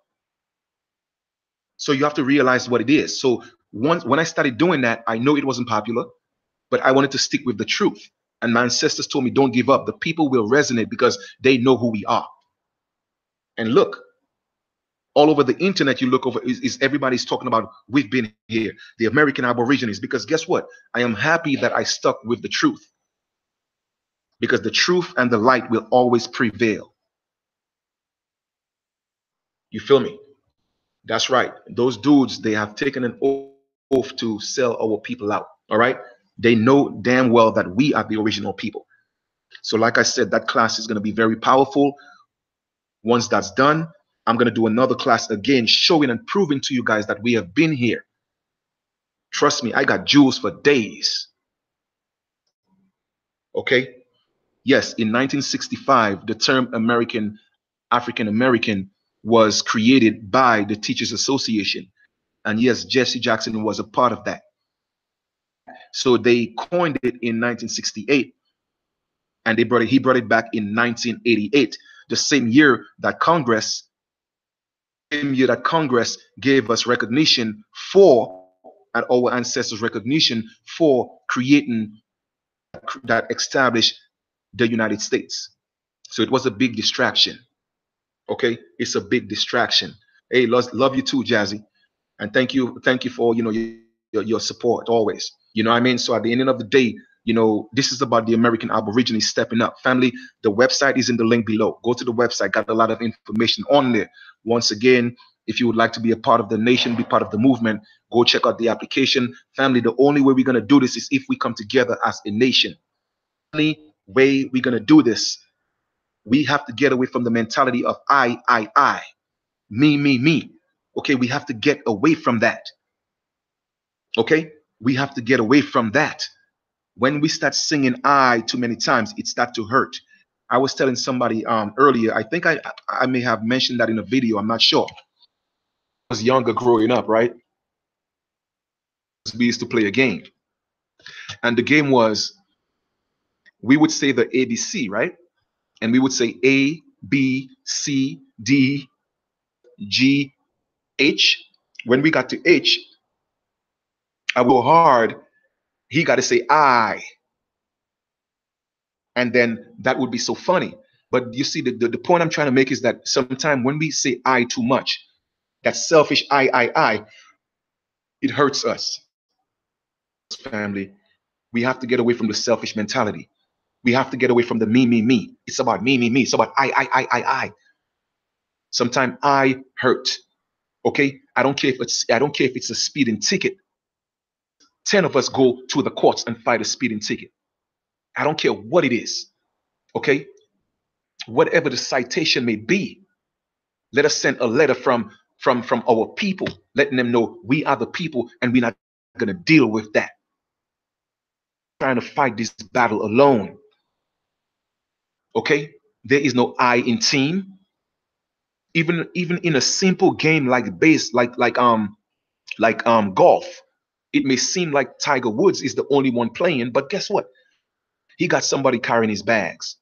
So you have to realize what it is. So when I started doing that, I know it wasn't popular, but I wanted to stick with the truth. And my ancestors told me, don't give up. The people will resonate because they know who we are. And look, all over the internet, you look over, is everybody's talking about we've been here, the American Aborigines. Because guess what? I am happy that I stuck with the truth. Because the truth and the light will always prevail. You feel me? That's right. Those dudes, they have taken an oath to sell our people out. All right. They know damn well that we are the original people. So like I said, that class is going to be very powerful. Once that's done, I'm going to do another class again, showing and proving to you guys that we have been here. Trust me, I got jewels for days. Okay. Yes, in 1965, the term African American was created by the Teachers Association. And yes, Jesse Jackson was a part of that. So they coined it in 1968, and he brought it back in 1988, the same year that Congress gave us recognition for, and our ancestors recognition for creating that established the United States. So it was a big distraction. Okay, it's a big distraction. Hey, love you too, Jazzy, and thank you for your support always. You know what I mean? So at the end of the day, this is about the American Aborigines stepping up. Family, the website is in the link below. Go to the website, got a lot of information on there. Once again, if you would like to be a part of the nation, be part of the movement, go check out the application. Family, the only way we're going to do this is if we come together as a nation. The only way we're going to do this, we have to get away from the mentality of I, me. Okay, we have to get away from that. Okay, we have to get away from that. When we start singing I too many times, it starts to hurt. I was telling somebody earlier, I think I may have mentioned that in a video, I'm not sure. I was younger growing up, right? We used to play a game. And the game was, we would say the ABC, right? And we would say A, B, C, D, G, H. When we got to H, I would go hard. He got to say I. And then that would be so funny. But you see, the point I'm trying to make is that sometimes when we say I too much, that selfish I, it hurts us. Family, we have to get away from the selfish mentality. We have to get away from the me. It's about me. It's about I. Sometimes I hurt. Okay, I don't care if it's a speeding ticket. 10 of us go to the courts and fight a speeding ticket. I don't care what it is. Okay, whatever the citation may be, let us send a letter from our people, letting them know we are the people and we're not going to deal with that. Trying to fight this battle alone. Okay, there is no I in team. Even in a simple game like golf, it may seem like Tiger Woods is the only one playing, but guess what? He got somebody carrying his bags.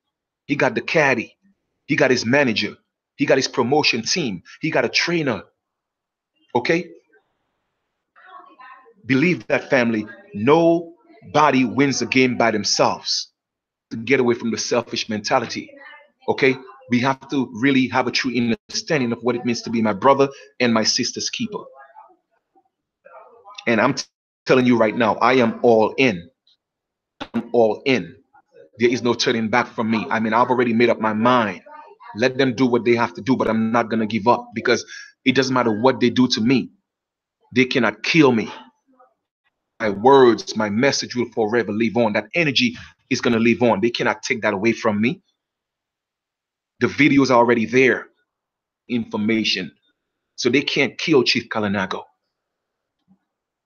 He got the caddy. He got his manager. He got his promotion team. He got a trainer. Okay? Believe that, family. Nobody wins a game by themselves. To get away from the selfish mentality. Okay? We have to really have a true understanding of what it means to be my brother and my sister's keeper. And I'm telling you right now, I am all in. I'm all in. There is no turning back from me. I mean, I've already made up my mind. Let them do what they have to do, but I'm not going to give up because it doesn't matter what they do to me. They cannot kill me. My words, my message will forever live on. That energy is going to live on. They cannot take that away from me. The videos are already there, information. So they can't kill Chief Kalinago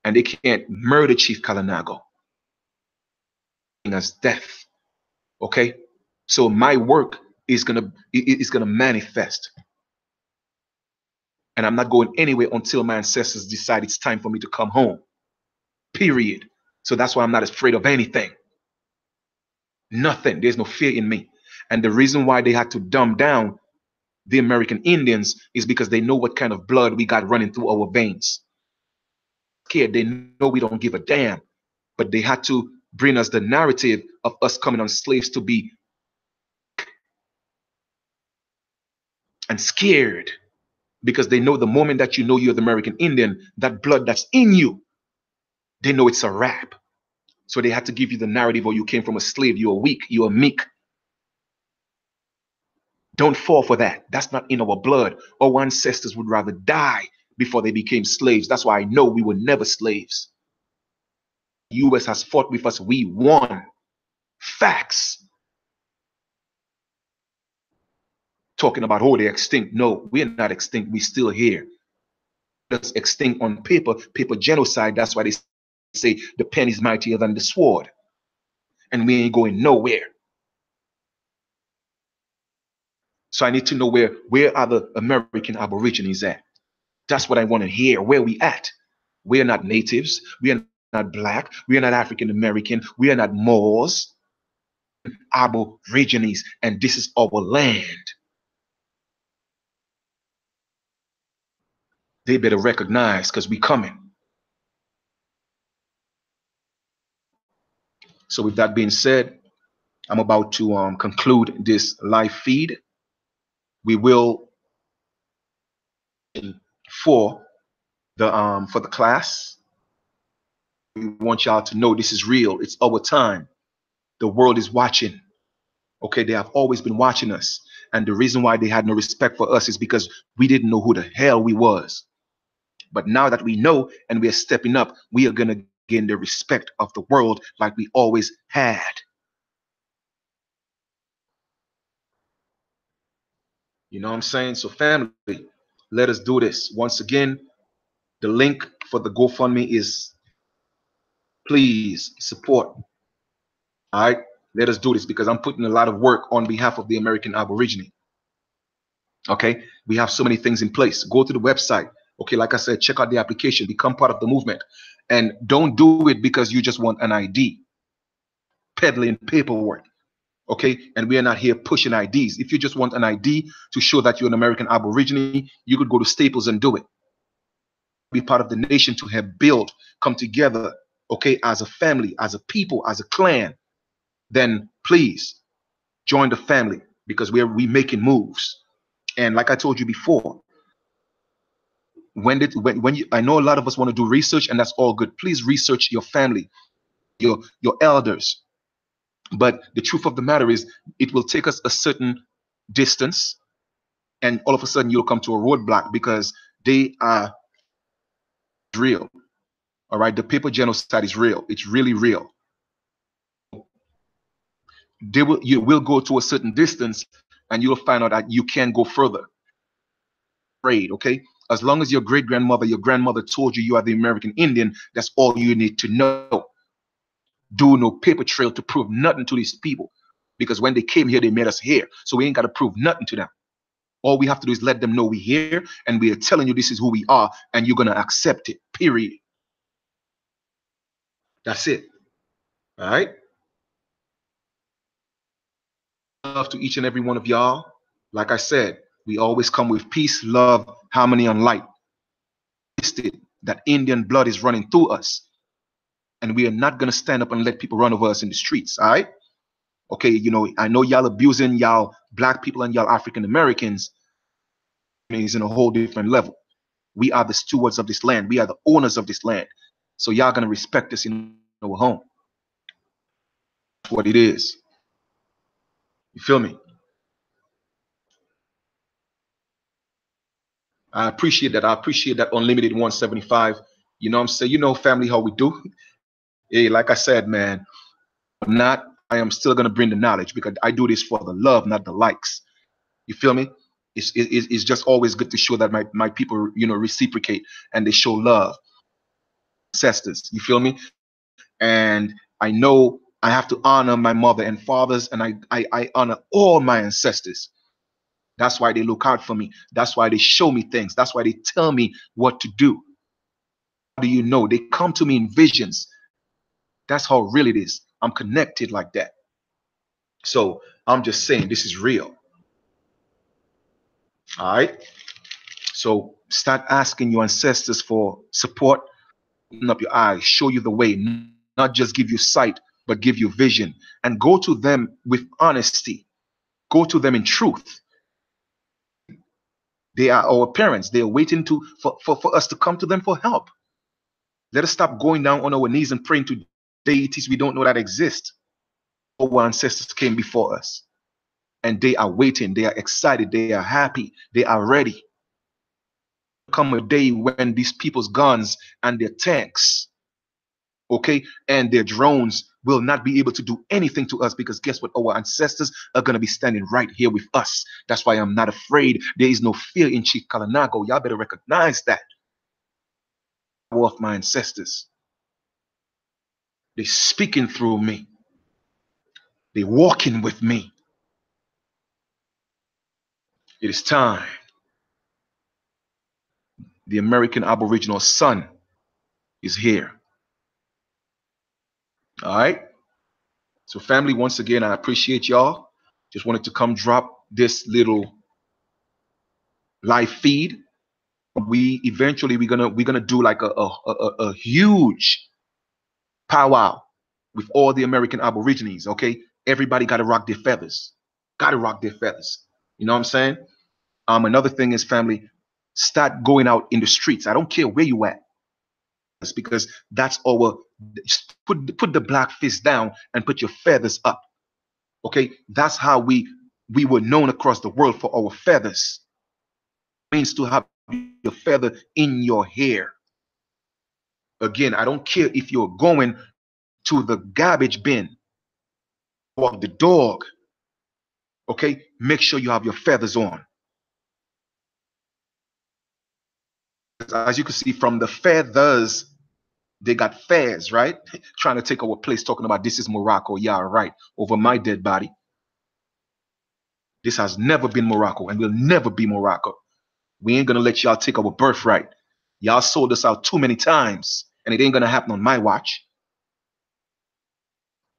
and they can't murder Chief Kalinago as death. Okay? So my work is gonna manifest. And I'm not going anywhere until my ancestors decide it's time for me to come home. Period. So that's why I'm not afraid of anything. Nothing. There's no fear in me. And the reason why they had to dumb down the American Indians is because they know what kind of blood we got running through our veins. Scared, they know we don't give a damn. But they had to bring us the narrative of us coming on slaves to be and scared because they know the moment that you know you're the American Indian, that blood that's in you, they know it's a wrap. So they had to give you the narrative, or you came from a slave, you're weak, you're meek. Don't fall for that. That's not in our blood. Our ancestors would rather die before they became slaves. That's why I know we were never slaves. The US has fought with us. We won. Facts. Talking about, oh, they're extinct. No, we're not extinct. We're still here. That's extinct on paper, paper genocide. That's why they say the pen is mightier than the sword. And we ain't going nowhere. So I need to know where are the American Aborigines at? That's what I want to hear. Where we at? We are not natives. We are not black. We are not African American. We are not Moors. Aborigines, and this is our land. They better recognize because we coming. So with that being said, I'm about to conclude this live feed. We will for the class. We want y'all to know this is real. It's our time. The world is watching. Okay, they have always been watching us. And the reason why they had no respect for us is because we didn't know who the hell we was. But now that we know and we are stepping up, we are going to gain the respect of the world like we always had. You know what I'm saying? So family, let us do this. Once again, the link for the GoFundMe is please support. All right, let us do this because I'm putting a lot of work on behalf of the American Aborigine. Okay, we have so many things in place. Go to the website. Okay, like I said, check out the application, become part of the movement. And don't do it because you just want an ID, peddling paperwork. Okay, and we are not here pushing IDs. If you just want an ID to show that you're an American Aborigine, you could go to Staples and do it. Be part of the nation to have built, come together, okay, as a family, as a people, as a clan. Then please join the family because we making moves. And like I told you before, when you, I know a lot of us want to do research, and that's all good. Please research your family, your elders. But the truth of the matter is, it will take us a certain distance, and all of a sudden you'll come to a roadblock because they are real. All right, the paper genocide is real. It's really real. You will go to a certain distance, and you'll find out that you can go further. Afraid, okay? As long as your great grandmother, your grandmother told you you are the American Indian, that's all you need to know. Do no paper trail to prove nothing to these people, because when they came here, they made us here, so we ain't got to prove nothing to them. All we have to do is let them know we're here and we are telling you this is who we are and you're going to accept it, period. That's it. All right. Love to each and every one of y'all. Like I said, we always come with peace, love, harmony, and light. That Indian blood is running through us. And we are not going to stand up and let people run over us in the streets. All right. Okay. You know, I know y'all abusing y'all black people and y'all African Americans is in a whole different level. We are the stewards of this land. We are the owners of this land. So y'all going to respect us in our home. That's what it is. You feel me? I appreciate that. I appreciate that unlimited 175. You know what I'm saying? You know, family, how we do. Hey, like I said, man, not I am still gonna bring the knowledge because I do this for the love, not the likes. You feel me? It's just always good to show that my people, you know, reciprocate and they show love. Ancestors, you feel me? And I know I have to honor my mother and fathers, and I honor all my ancestors. That's why they look out for me. That's why they show me things. That's why they tell me what to do. How do you know? They come to me in visions. That's how real it is. I'm connected like that. So I'm just saying this is real. All right. So start asking your ancestors for support. Open up your eyes, show you the way, not just give you sight, but give you vision. And go to them with honesty. Go to them in truth. They are our parents. They are waiting for us to come to them for help. Let us stop going down on our knees and praying to deities we don't know that exist. Our ancestors came before us and they are waiting. They are excited. They are happy. They are ready. Come a day when these people's guns and their tanks, okay, and their drones will not be able to do anything to us because guess what? Our ancestors are going to be standing right here with us. That's why I'm not afraid. There is no fear in Chief Kalanago. Y'all better recognize that. Of my ancestors. They're speaking through me. They're walking with me. It is time. The American Aboriginal sun is here. All right. So family, once again, I appreciate y'all. Just wanted to come drop this little live feed. We're gonna do like a huge powwow with all the American Aborigines. Okay. Everybody gotta rock their feathers. Gotta rock their feathers. You know what I'm saying? Another thing is family, start going out in the streets. I don't care where you at. It's because that's our put the black fist down and put your feathers up. Okay, that's how we were known across the world for our feathers. It means to have your feather in your hair. Again, I don't care if you're going to the garbage bin or the dog. Okay, make sure you have your feathers on. As you can see from the feathers, they got fairs, right? Trying to take our place, talking about this is Morocco. Yeah, right. Over my dead body. This has never been Morocco and will never be Morocco. We ain't gonna let y'all take our birthright. Y'all sold us out too many times, and it ain't gonna happen on my watch.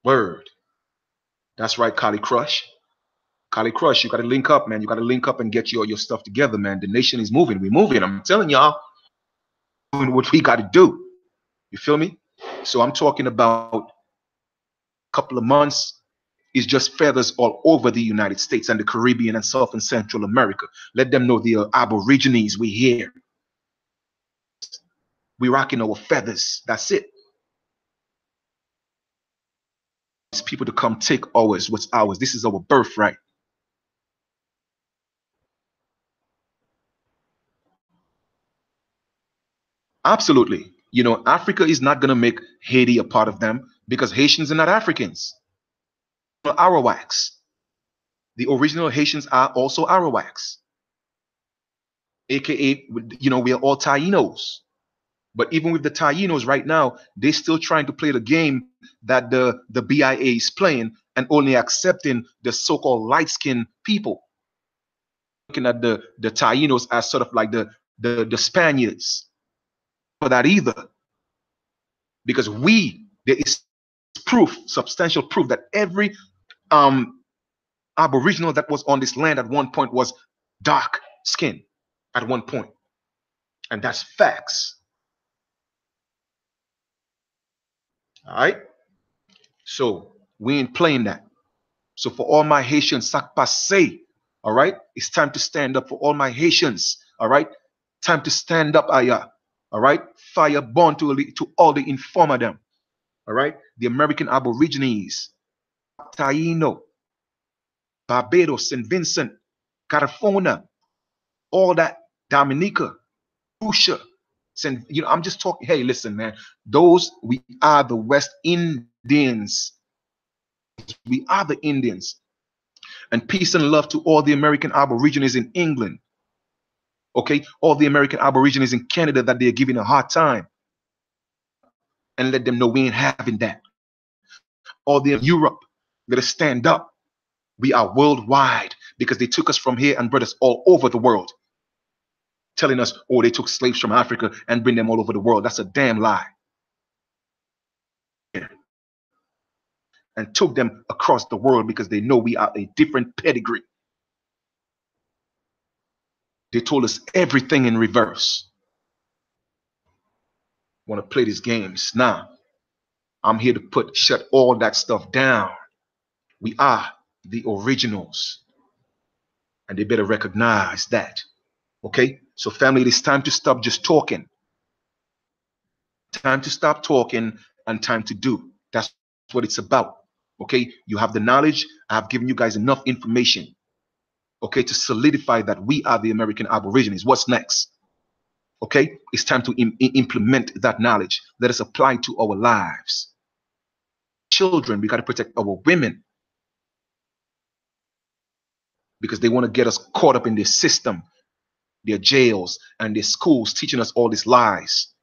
Word. That's right, Kali Crush. Kali Crush, you gotta link up, man. You gotta link up and get your stuff together, man. The nation is moving. We're moving. I'm telling y'all, doing what we gotta do. You feel me? So I'm talking about a couple of months. Is just feathers all over the United States and the Caribbean and South and Central America. Let them know the Aborigines, we here. We rocking our feathers. That's it. It's people to come take ours. What's ours? This is our birthright. Absolutely. You know, Africa is not going to make Haiti a part of them because Haitians are not Africans. Arawaks. The original Haitians are also Arawaks, aka, you know, we are all Tainos. But even with the Tainos right now, they're still trying to play the game that the BIA is playing and only accepting the so-called light-skinned people. looking at the Tainos as sort of like the Spaniards for that either, because there is proof, substantial proof, that every Aboriginal that was on this land at one point was dark skin at one point, and that's facts. All right, so we ain't playing that. So for all my Haitians, sac passe, all right, it's time to stand up for all my Haitians. All right, time to stand up, Aya. All right, fire born to all the informer them. All right, the American Aborigines, Taino, Barbados, St. Vincent, California, all that, Dominica, Lucia, I'm just talking. Hey, listen, man, we are the West Indians. We are the Indians. And peace and love to all the American Aborigines in England. Okay, all the American Aborigines in Canada that they're giving a hard time. And let them know we ain't having that. All the Europe, let us stand up. We are worldwide, because they took us from here and brought us all over the world. Telling us, oh, they took slaves from Africa and bring them all over the world. That's a damn lie. And took them across the world because they know we are a different pedigree. They told us everything in reverse. Want to play these games? Nah, I'm here to shut all that stuff down. We are the originals, and they better recognize that. Okay, so family, it is time to stop just talking. Time to stop talking and time to do. That's what it's about. Okay, you have the knowledge. I have given you guys enough information, okay, to solidify that we are the American Aborigines. What's next? Okay, it's time to implement that knowledge. Let us apply it to our lives. Children, we got to protect our women, because they want to get us caught up in their system, their jails and their schools, teaching us all these lies.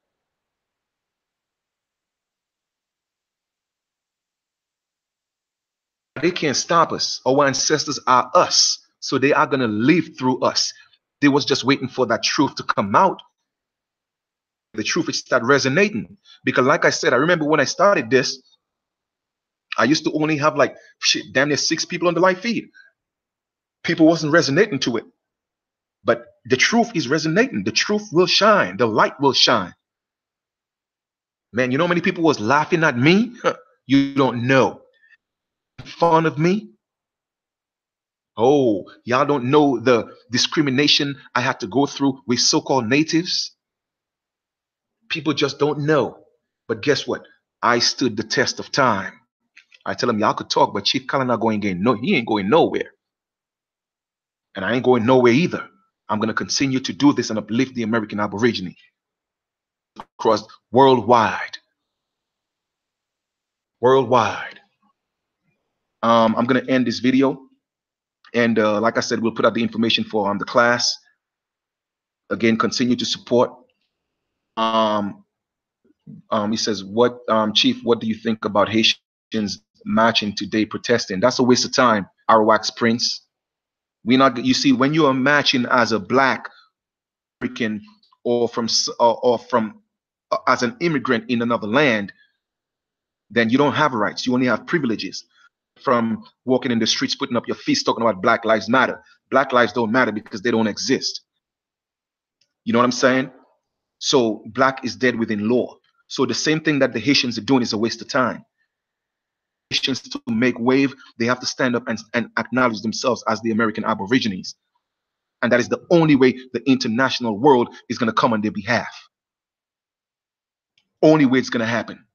They can't stop us. Our ancestors are us, so they are going to live through us. They was just waiting for that truth to come out. The truth would start resonating. Because like I said, I remember when I started this, I used to only have like damn near 6 people on the live feed. People wasn't resonating to it. But the truth is resonating. The truth will shine. The light will shine. Man, you know how many people was laughing at me? You don't know. Fun of me. Oh, y'all don't know the discrimination I had to go through with so-called natives. People just don't know. But guess what? I stood the test of time. I tell them, y'all could talk, but Chief Kalana he ain't going nowhere. And I ain't going nowhere either. I'm going to continue to do this and uplift the American Aborigine across worldwide. Worldwide. I'm going to end this video. And like I said, we'll put out the information for the class. Again, continue to support. He says, "What, Chief? What do you think about Haitians marching today, protesting? That's a waste of time, Arawak's Prince. We not. You see, when you are marching as a Black American or from as an immigrant in another land, then you don't have rights. You only have privileges. From walking in the streets, putting up your fists, talking about Black Lives Matter. Black lives don't matter because they don't exist. You know what I'm saying? So Black is dead within law. So the same thing that the Haitians are doing is a waste of time. Haitians, to make wave, they have to stand up and acknowledge themselves as the American Aborigines. And that is the only way the international world is going to come on their behalf. Only way it's going to happen.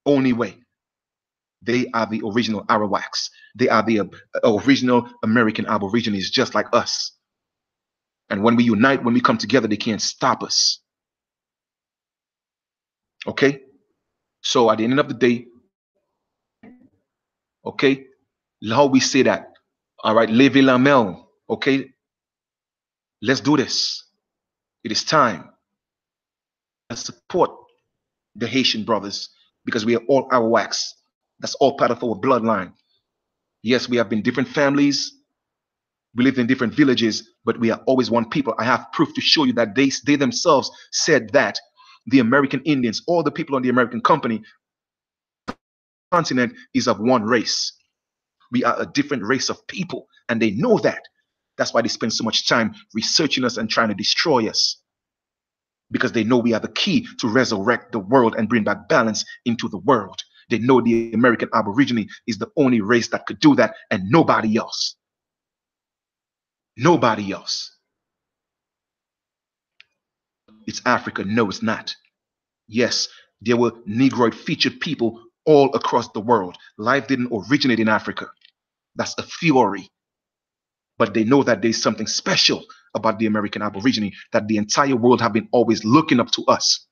Only way. They are the original Arawaks. They are the original American Aborigines, just like us. And when we unite, when we come together, they can't stop us. Okay? So at the end of the day, okay, how we say that? All right, levez la main. Okay? Let's do this. It is time. Let's support the Haitian brothers, because we are all Arawaks. That's all part of our bloodline. Yes, we have been different families, We lived in different villages, but we are always one people. I have proof to show you that they themselves said that the American Indians, all the people on the American company continent is of one race. We are a different race of people, and they know that. That's why they spend so much time researching us and trying to destroy us, because they know we are the key to resurrect the world and bring back balance into the world. They know the American Aborigine is the only race that could do that, and nobody else. Nobody else. It's Africa. No, it's not. Yes, there were Negroid featured people all across the world. Life didn't originate in Africa. That's a theory. But they know that there's something special about the American Aborigine, that the entire world have been always looking up to us.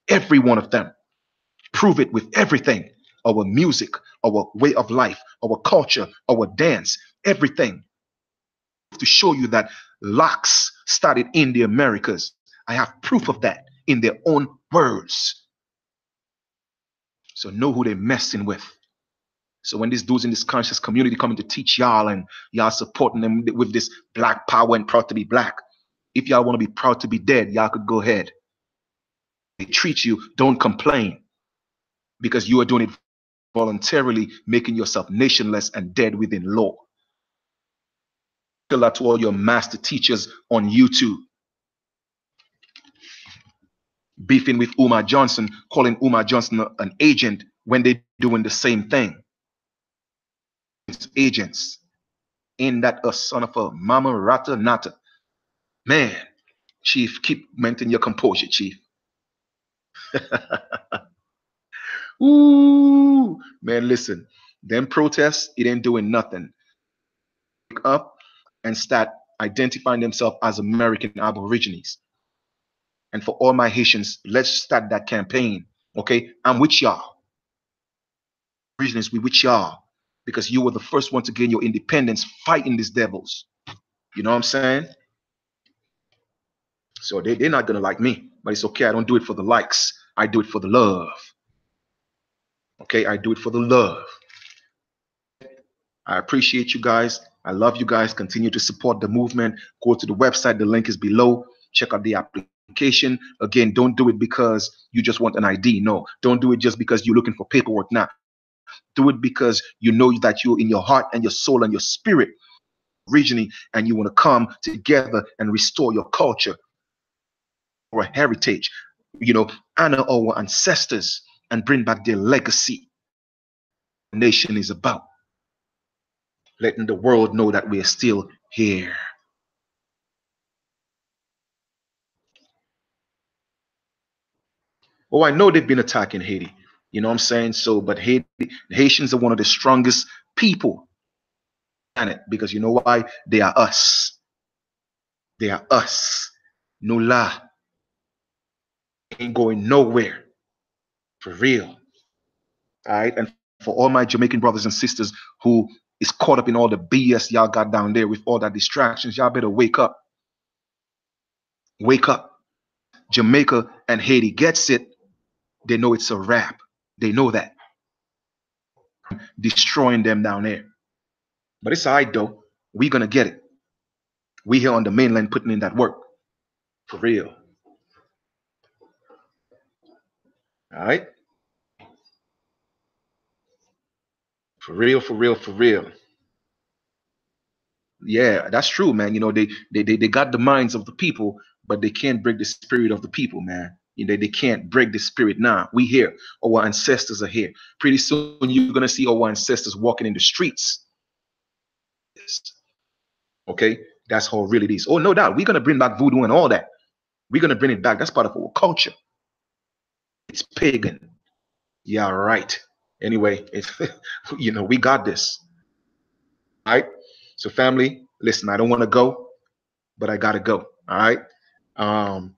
Every one of them. Prove it with everything. Our music, our way of life, our culture, our dance, everything. To show you that locks started in the Americas. I have proof of that in their own words. So know who they're messing with. So when these dudes in this conscious community coming to teach y'all, and y'all supporting them with this black power and proud to be black, if y'all want to be proud to be dead, y'all could go ahead. They treat you, don't complain, because you are doing it voluntarily, making yourself nationless and dead within law. Tell that to all your master teachers on YouTube. Beefing with Umar Johnson, calling Umar Johnson an agent when they're doing the same thing. It's agents. Ain't that a son of a mama rata nata? Man, Chief, keep maintaining your composure, Chief. Ooh, man, listen. Them protests, it ain't doing nothing. Wake up and start identifying themselves as American Aborigines. And for all my Haitians, let's start that campaign. Okay, I'm with y'all. Aborigines, we with y'all, because you were the first one to gain your independence fighting these devils. You know what I'm saying? So they're not gonna like me, but it's okay. I don't do it for the likes. I do it for the love. Okay, I do it for the love. I appreciate you guys. I love you guys. Continue to support the movement. Go to the website. The link is below. Check out the application. Again, don't do it because you just want an ID. No, don't do it just because you're looking for paperwork. Now, do it because you know that you're in your heart and your soul and your spirit originally, and you want to come together and restore your culture or heritage. You know, honor our ancestors and bring back their legacy. The nation is about letting the world know that we're still here. Oh, I know they've been attacking Haiti. You know what I'm saying? So, but Haiti, the Haitians are one of the strongest people on it, because you know why? They are us. They are us. No lie. Ain't going nowhere. For real. All right. And for all my Jamaican brothers and sisters who is caught up in all the BS y'all got down there with all that distractions, y'all better wake up. Wake up. Jamaica and Haiti gets it. They know it's a wrap. They know that. Destroying them down there. But it's all right, though. We're going to get it. We here on the mainland putting in that work. For real. All right? For real, for real, for real. Yeah, that's true, man. You know, they got the minds of the people, but they can't break the spirit of the people, man. You know, they can't break the spirit now. We here. Our ancestors are here. Pretty soon you're gonna see our ancestors walking in the streets. Okay? That's how real it is. Oh, no doubt. We're gonna bring back voodoo and all that. We're gonna bring it back. That's part of our culture. It's pagan. Yeah, right. Anyway, it's you know, we got this. All right. So family, listen, I don't want to go, but I gotta go. All right. Um,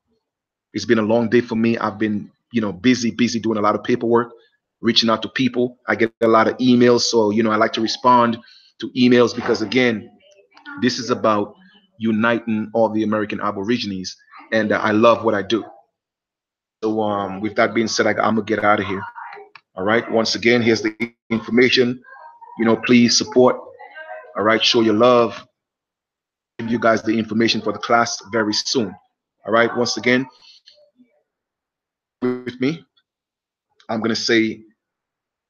it's been a long day for me. I've been, you know, busy doing a lot of paperwork, reaching out to people. I get a lot of emails, so you know, I like to respond to emails because again, this is about uniting all the American Aborigines, and I love what I do. So, with that being said, I'm gonna get out of here. All right. Once again, here's the information. You know, please support. All right. Show your love. Give you guys the information for the class very soon. All right. Once again, with me, I'm gonna say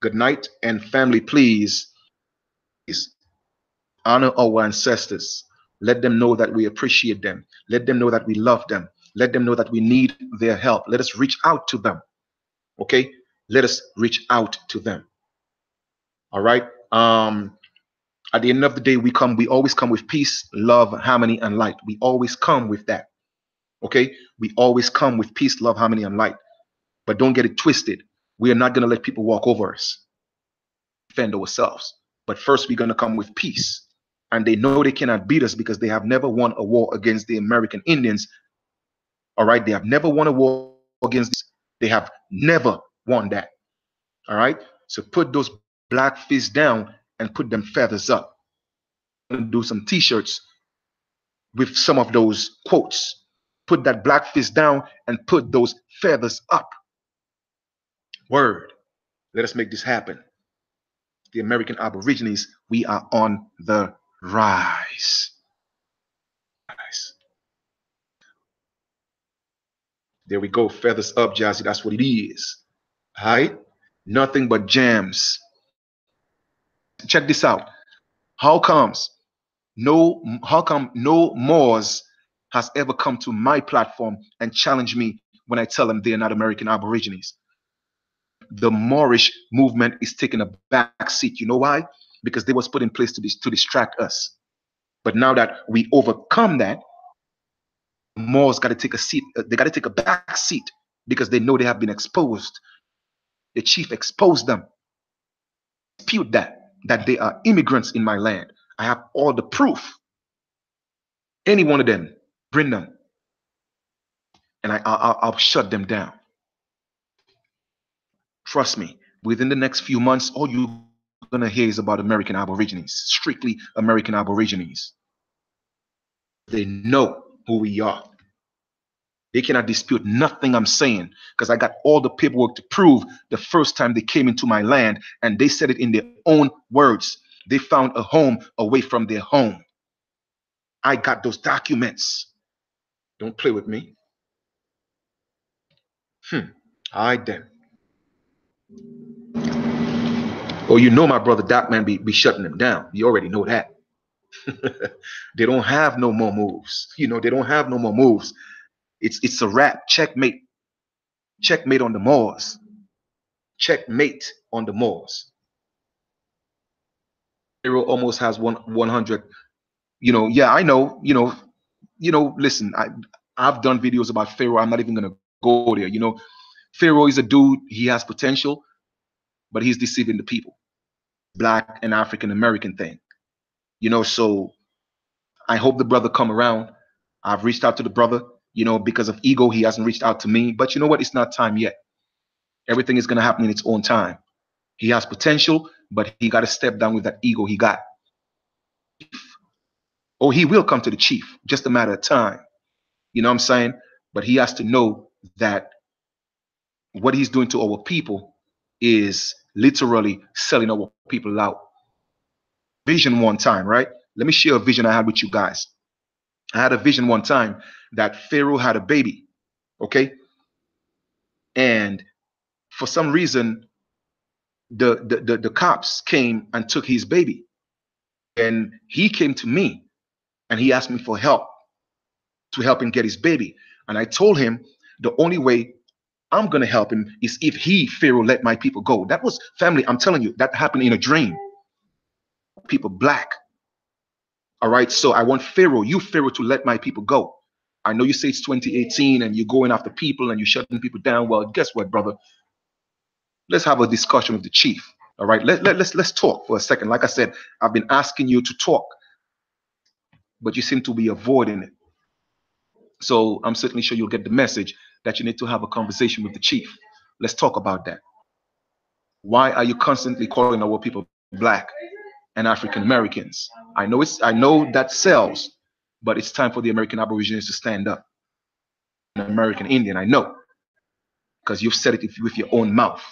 good night and family. Please honor our ancestors. Let them know that we appreciate them. Let them know that we love them. Let them know that we need their help. Let us reach out to them. Okay. Let us reach out to them. All right. At the end of the day, we always come with peace, love, harmony, and light. We always come with that. Okay? We always come with peace, love, harmony, and light. But don't get it twisted. We are not going to let people walk over us, defend ourselves. But first, we're going to come with peace. And they know they cannot beat us because they have never won a war against the American Indians. All right? They have never won a war against this. They have never won that. All right? So put those black fists down and put them feathers up. I'm going to do some t-shirts with some of those quotes. Put that black fist down and put those feathers up. Word. Let us make this happen. The American Aborigines, we are on the rise. There we go. Feathers up, Jazzy. That's what it is. All right? Nothing but jams. Check this out. How come no Moors has ever come to my platform and challenged me when I tell them they are not American Aborigines? The Moorish movement is taking a back seat. You know why? Because they was put in place to distract us. But now that we overcome that, Moors got to take a seat. They got to take a back seat because they know they have been exposed. The chief exposed them. Dispute that they are immigrants in my land. I have all the proof. Any one of them, bring them, and I'll shut them down. Trust me. Within the next few months, all you're gonna hear is about American Aborigines, strictly American Aborigines. They know who we are. They cannot dispute nothing I'm saying because I got all the paperwork to prove the first time they came into my land, and they said it in their own words. They found a home away from their home. I got those documents. Don't play with me. All right then. Oh, you know my brother Doc Man be shutting them down. You already know that. They don't have no more moves. You know, they don't have no more moves. It's a wrap. Checkmate. Checkmate on the Moors. Checkmate on the Moors. Pharaoh almost has 100. You know, yeah, I know. Listen, I've done videos about Pharaoh. I'm not even gonna go there. You know, Pharaoh is a dude. He has potential, but he's deceiving the people. Black and African American thing. You know, so I hope the brother come around. I've reached out to the brother. You know, because of ego, he hasn't reached out to me. But you know what? It's not time yet. Everything is gonna happen in its own time. He has potential, but he got to step down with that ego he got. Oh, he will come to the chief, just a matter of time. You know what I'm saying? But he has to know that what he's doing to our people is literally selling our people out. Vision one time, right? Let me share a vision I had with you guys. I had a vision one time that Pharaoh had a baby, okay? And for some reason, the cops came and took his baby. And he came to me and he asked me for help to help him get his baby. And I told him the only way I'm going to help him is if he, Pharaoh, let my people go. That was family. I'm telling you, that happened in a dream. People black. All right. So I want Pharaoh, to let my people go. I know you say it's 2018 and you're going after people and you're shutting people down. Well, guess what, brother? Let's have a discussion with the chief. All right. Let's talk for a second. Like I said, I've been asking you to talk, but you seem to be avoiding it. So I'm certainly sure you'll get the message that you need to have a conversation with the chief. Let's talk about that. Why are you constantly calling our people black and African Americans? I know that sells, but it's time for the American Aborigines to stand up. An American Indian, I know, because you've said it with your own mouth.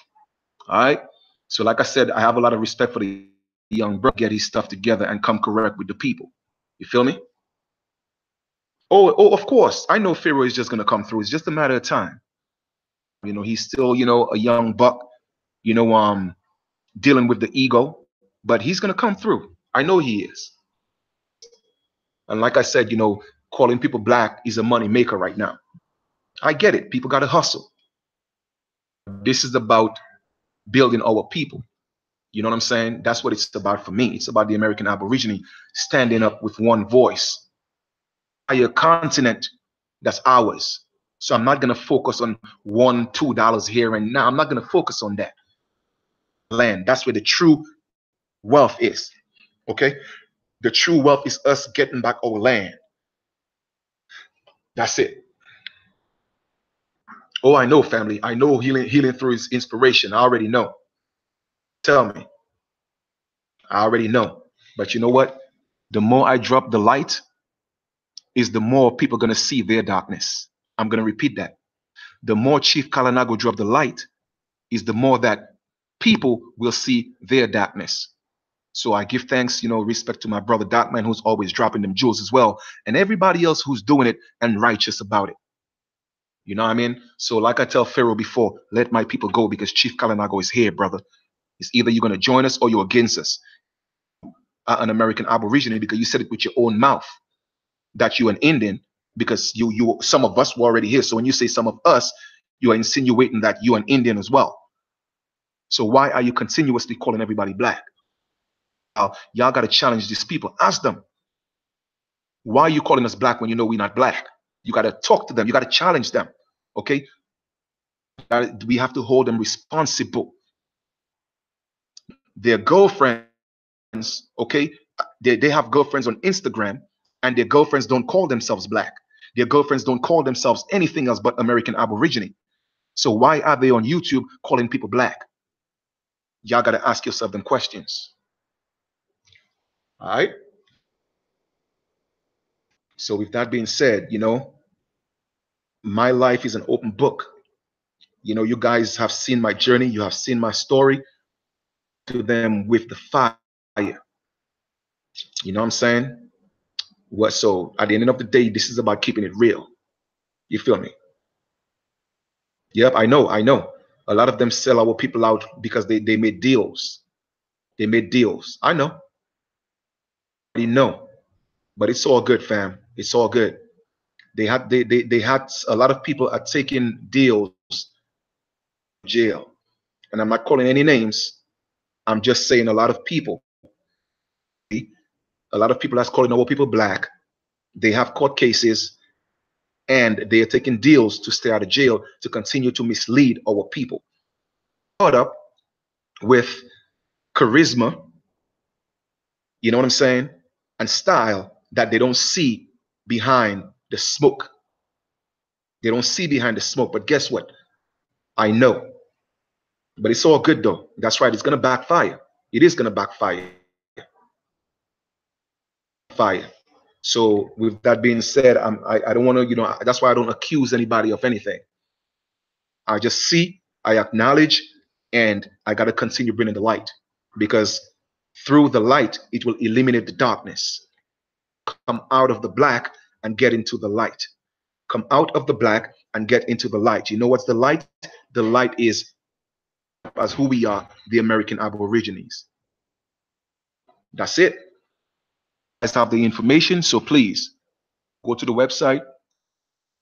All right. So like I said, I have a lot of respect for the young brother. Get his stuff together and come correct with the people. You feel me? Oh, of course. I know Pharaoh is just going to come through. It's just a matter of time. He's still, a young buck, you know, um, dealing with the ego, but he's going to come through. I know he is. And like I said, calling people black is a money maker right now. I get it. People got to hustle. This is about building our people. You know what I'm saying? That's what it's about for me. It's about the American Aborigine standing up with one voice. A continent that's ours. So I'm not going to focus on $1, $2 here and now. I'm not going to focus on that. Land. That's where the true wealth is. Okay? The true wealth is us getting back our land. That's it. Oh, I know, family. I know healing through his inspiration. I already know. Tell me. I already know. But you know what? The more I drop the light, is the more people going to see their darkness. I'm going to repeat that. The more Chief Kalanago drop the light, is the more that people will see their darkness. So I give thanks, respect to my brother Darkman, who's always dropping them jewels as well, and everybody else who's doing it and righteous about it. You know what I mean? So like I tell Pharaoh before, let my people go because Chief Kalanago is here, brother. It's either you're going to join us or you're against us. An American Aborigine, because you said it with your own mouth that you're an Indian, because you some of us were already here. So when you say some of us, you are insinuating that you're an Indian as well. So why are you continuously calling everybody black? Y'all got to challenge these people. Ask them, why are you calling us black when you know we're not black? You got to talk to them. You got to challenge them. Okay? We have to hold them responsible. Their girlfriends, okay? They have girlfriends on Instagram, and their girlfriends don't call themselves black. Their girlfriends don't call themselves anything else but American Aborigine. So why are they on YouTube calling people black? Y'all got to ask yourself them questions. All right? So with that being said, my life is an open book. You guys have seen my journey. You have seen my story to them with the fire. You know what I'm saying? So at the end of the day, this is about keeping it real. You feel me? Yep, I know. A lot of them sell our people out because they made deals. They made deals. I know. I know. But it's all good, fam. It's all good. They had a lot of people are taking deals jail. And I'm not calling any names. I'm just saying a lot of people. A lot of people that's calling our people black. They have court cases and they are taking deals to stay out of jail to continue to mislead our people. Caught up with charisma, you know what I'm saying, and style that they don't see behind the smoke. They don't see behind the smoke. But guess what? I know. But it's all good though. That's right. It's gonna backfire. It is gonna backfire. Fire. So with that being said, I don't want to, that's why I don't accuse anybody of anything. I just see, I acknowledge, and I got to continue bringing the light, because through the light, it will eliminate the darkness. Come out of the black and get into the light. Come out of the black and get into the light. You know what's the light? The light is as who we are, the American Aborigines. That's it. Let's have the information. So please go to the website.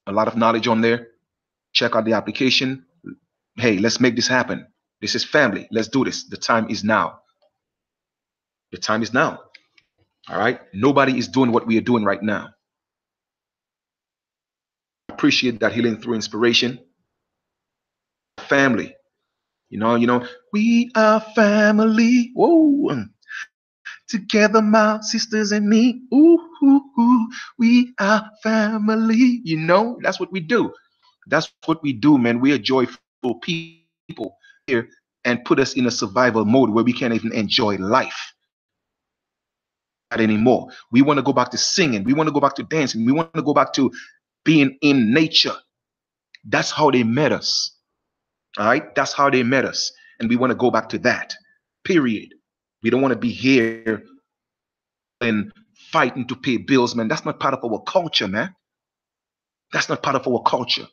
A lot of knowledge on there. Check out the application. Hey, let's make this happen. This is family. Let's do this. The time is now. The time is now. All right. Nobody is doing what we are doing right now. Appreciate that healing through inspiration. Family. We are family. Whoa. Together, my sisters and me. Ooh, we are family. That's what we do. That's what we do, man. We are joyful people here, and put us in a survival mode where we can't even enjoy life anymore. We want to go back to singing. We want to go back to dancing. We want to go back to being in nature. That's how they met us. All right. That's how they met us. And we want to go back to that. Period. We don't want to be here and fighting to pay bills, man. That's not part of our culture, man. That's not part of our culture.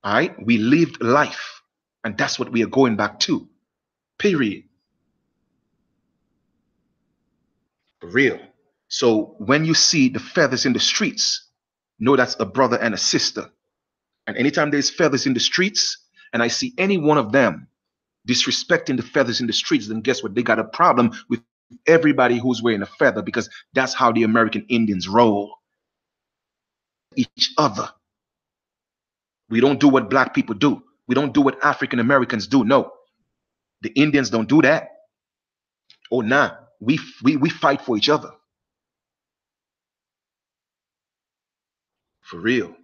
All right? We lived life, and that's what we are going back to. Period. For real. So when you see the feathers in the streets, know that's a brother and a sister. And anytime there's feathers in the streets, and I see any one of them disrespecting the feathers in the streets, then guess what? They got a problem with everybody who's wearing a feather, because that's how the American Indians roll. Each other. We don't do what black people do. We don't do what African Americans do. No, the Indians don't do that. Oh, nah. We fight for each other. For real.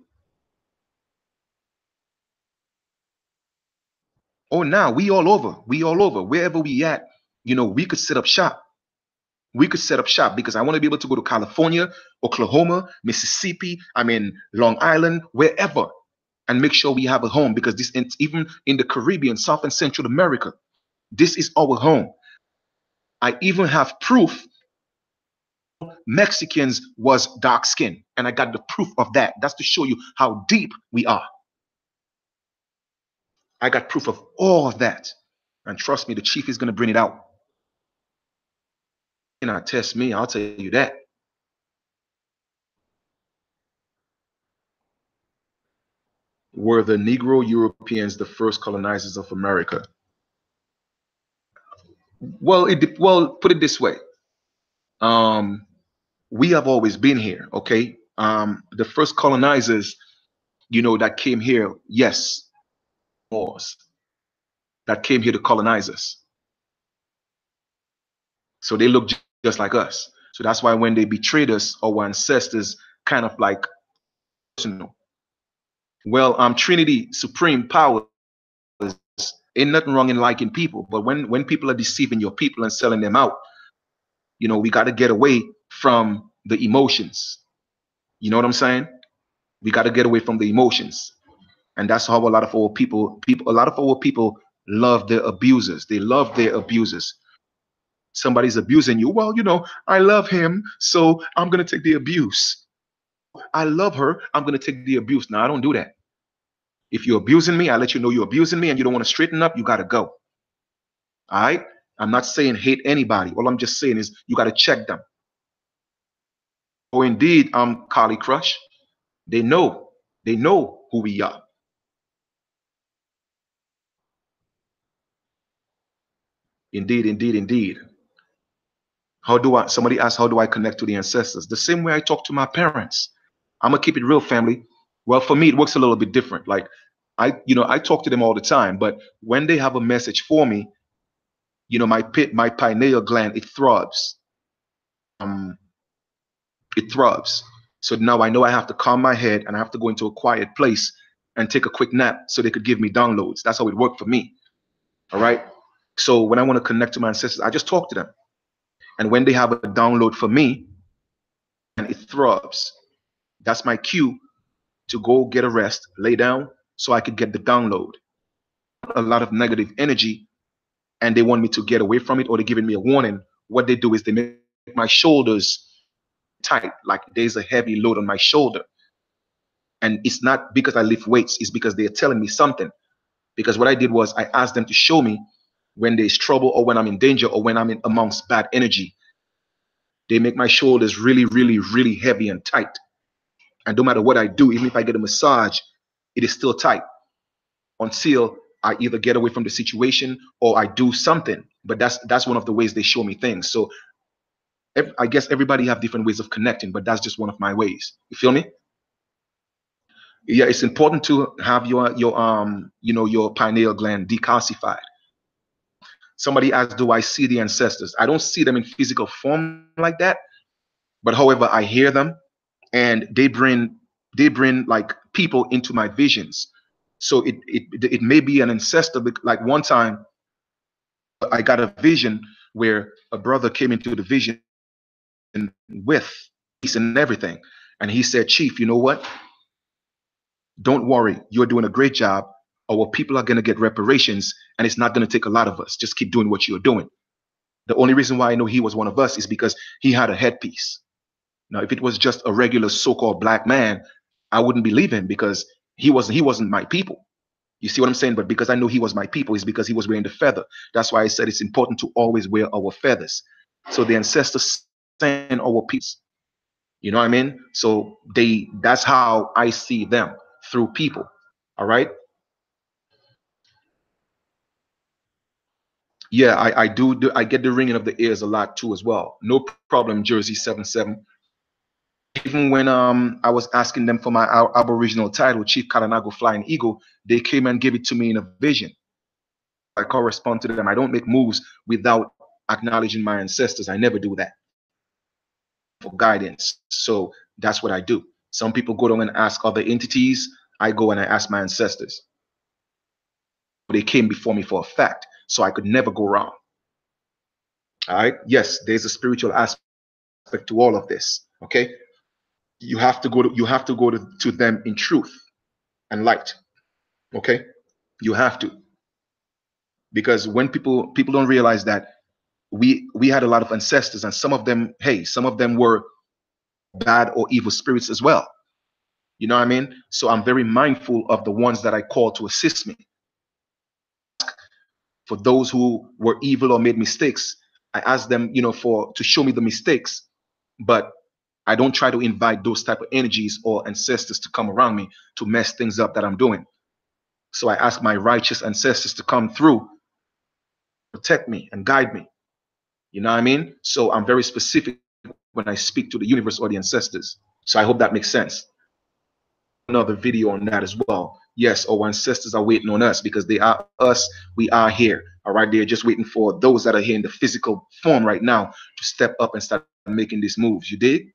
Oh, now we all over. We all over. Wherever we at, we could set up shop. We could set up shop, because I want to be able to go to California, Oklahoma, Mississippi, Long Island, wherever, and make sure we have a home, because even in the Caribbean, South and Central America, this is our home. I even have proof Mexicans was dark skinned, and I got the proof of that. That's to show you how deep we are. I got proof of all of that. And trust me, the chief is going to bring it out. You know, test me, I'll tell you that. Were the Negro Europeans the first colonizers of America? Well, put it this way. We have always been here, okay? The first colonizers, that came here, yes, was that came here to colonize us. So they look just like us. So that's why when they betrayed us, our ancestors kind of like personal. Well, Trinity Supreme Power, ain't nothing wrong in liking people, but when people are deceiving your people and selling them out, we got to get away from the emotions. You know what I'm saying? We got to get away from the emotions, and that's how a lot of our a lot of our people love their abusers. They love their abusers. Somebody's abusing you. Well, I love him, so I'm gonna take the abuse. I love her, I'm gonna take the abuse. Now I don't do that. If you're abusing me, I let you know you're abusing me, and you don't want to straighten up, you gotta go. All right. I'm not saying hate anybody. All I'm just saying is you gotta check them. Oh, indeed, Carly Crush. They know. They know who we are. Indeed, indeed, indeed. Somebody asked, how do I connect to the ancestors? The same way I talk to my parents. I'm gonna keep it real, family. Well, for me, it works a little bit different. Like I talk to them all the time, but when they have a message for me, my pineal gland, it throbs. Um, it throbs. So now I know I have to calm my head, and I have to go into a quiet place and take a quick nap so they could give me downloads. That's how it worked for me. All right. So when I want to connect to my ancestors, I just talk to them. And when they have a download for me and it throbs, that's my cue to go get a rest, lay down, so I could get the download. A lot of negative energy, and they want me to get away from it, or they're giving me a warning. What they do is they make my shoulders tight, like there's a heavy load on my shoulder. And it's not because I lift weights, it's because they're telling me something. Because what I did was I asked them to show me when there's trouble, or when I'm in danger, or when I'm in amongst bad energy. They make my shoulders really, really, really heavy and tight. And no matter what I do, even if I get a massage, it is still tight until I either get away from the situation or I do something. But that's one of the ways they show me things. So I guess everybody have different ways of connecting, but that's just one of my ways. You feel me? Yeah, it's important to have your pineal gland decalcified. Somebody asked, do I see the ancestors? I don't see them in physical form like that, but however, I hear them, and they bring like people into my visions. So it may be an ancestor. Like one time I got a vision where a brother came into the vision with peace and everything, and he said, Chief, you know what, don't worry, you're doing a great job. Our people are going to get reparations, and it's not going to take a lot of us. Just keep doing what you're doing. The only reason why I know he was one of us is because he had a headpiece. Now if it was just a regular so-called black man, I wouldn't believe him because he wasn't my people. You see what I'm saying? But because I know he was my people, is because he was wearing the feather. That's why I said it's important to always wear our feathers. So the ancestors send our peace. You know what I mean? So that's how I see them, through people. All right. Yeah, I get the ringing of the ears a lot too as well. No problem, Jersey 77. Even when I was asking them for my Aboriginal title, Chief Kalanago Flying Eagle, they came and gave it to me in a vision. I correspond to them. I don't make moves without acknowledging my ancestors. I never do that for guidance. So that's what I do. Some people go down and ask other entities. I go and I ask my ancestors. They came before me for a fact, so I could never go wrong. All right. Yes, there's a spiritual aspect to all of this. Okay. You have to go to them in truth and light. Okay. You have to, because when people don't realize that we had a lot of ancestors, and some of them, hey, some of them were bad or evil spirits as well. You know what I mean? So I'm very mindful of the ones that I call to assist me. For those who were evil or made mistakes, I ask them, for to show me the mistakes, but I don't try to invite those type of energies or ancestors to come around me to mess things up that I'm doing. So I ask my righteous ancestors to come through, protect me and guide me. You know what I mean? So I'm very specific when I speak to the universe or the ancestors. So I hope that makes sense. Another video on that as well. Yes, our ancestors are waiting on us because they are us. We are here. All right. They're just waiting for those that are here in the physical form right now to step up and start making these moves. You dig?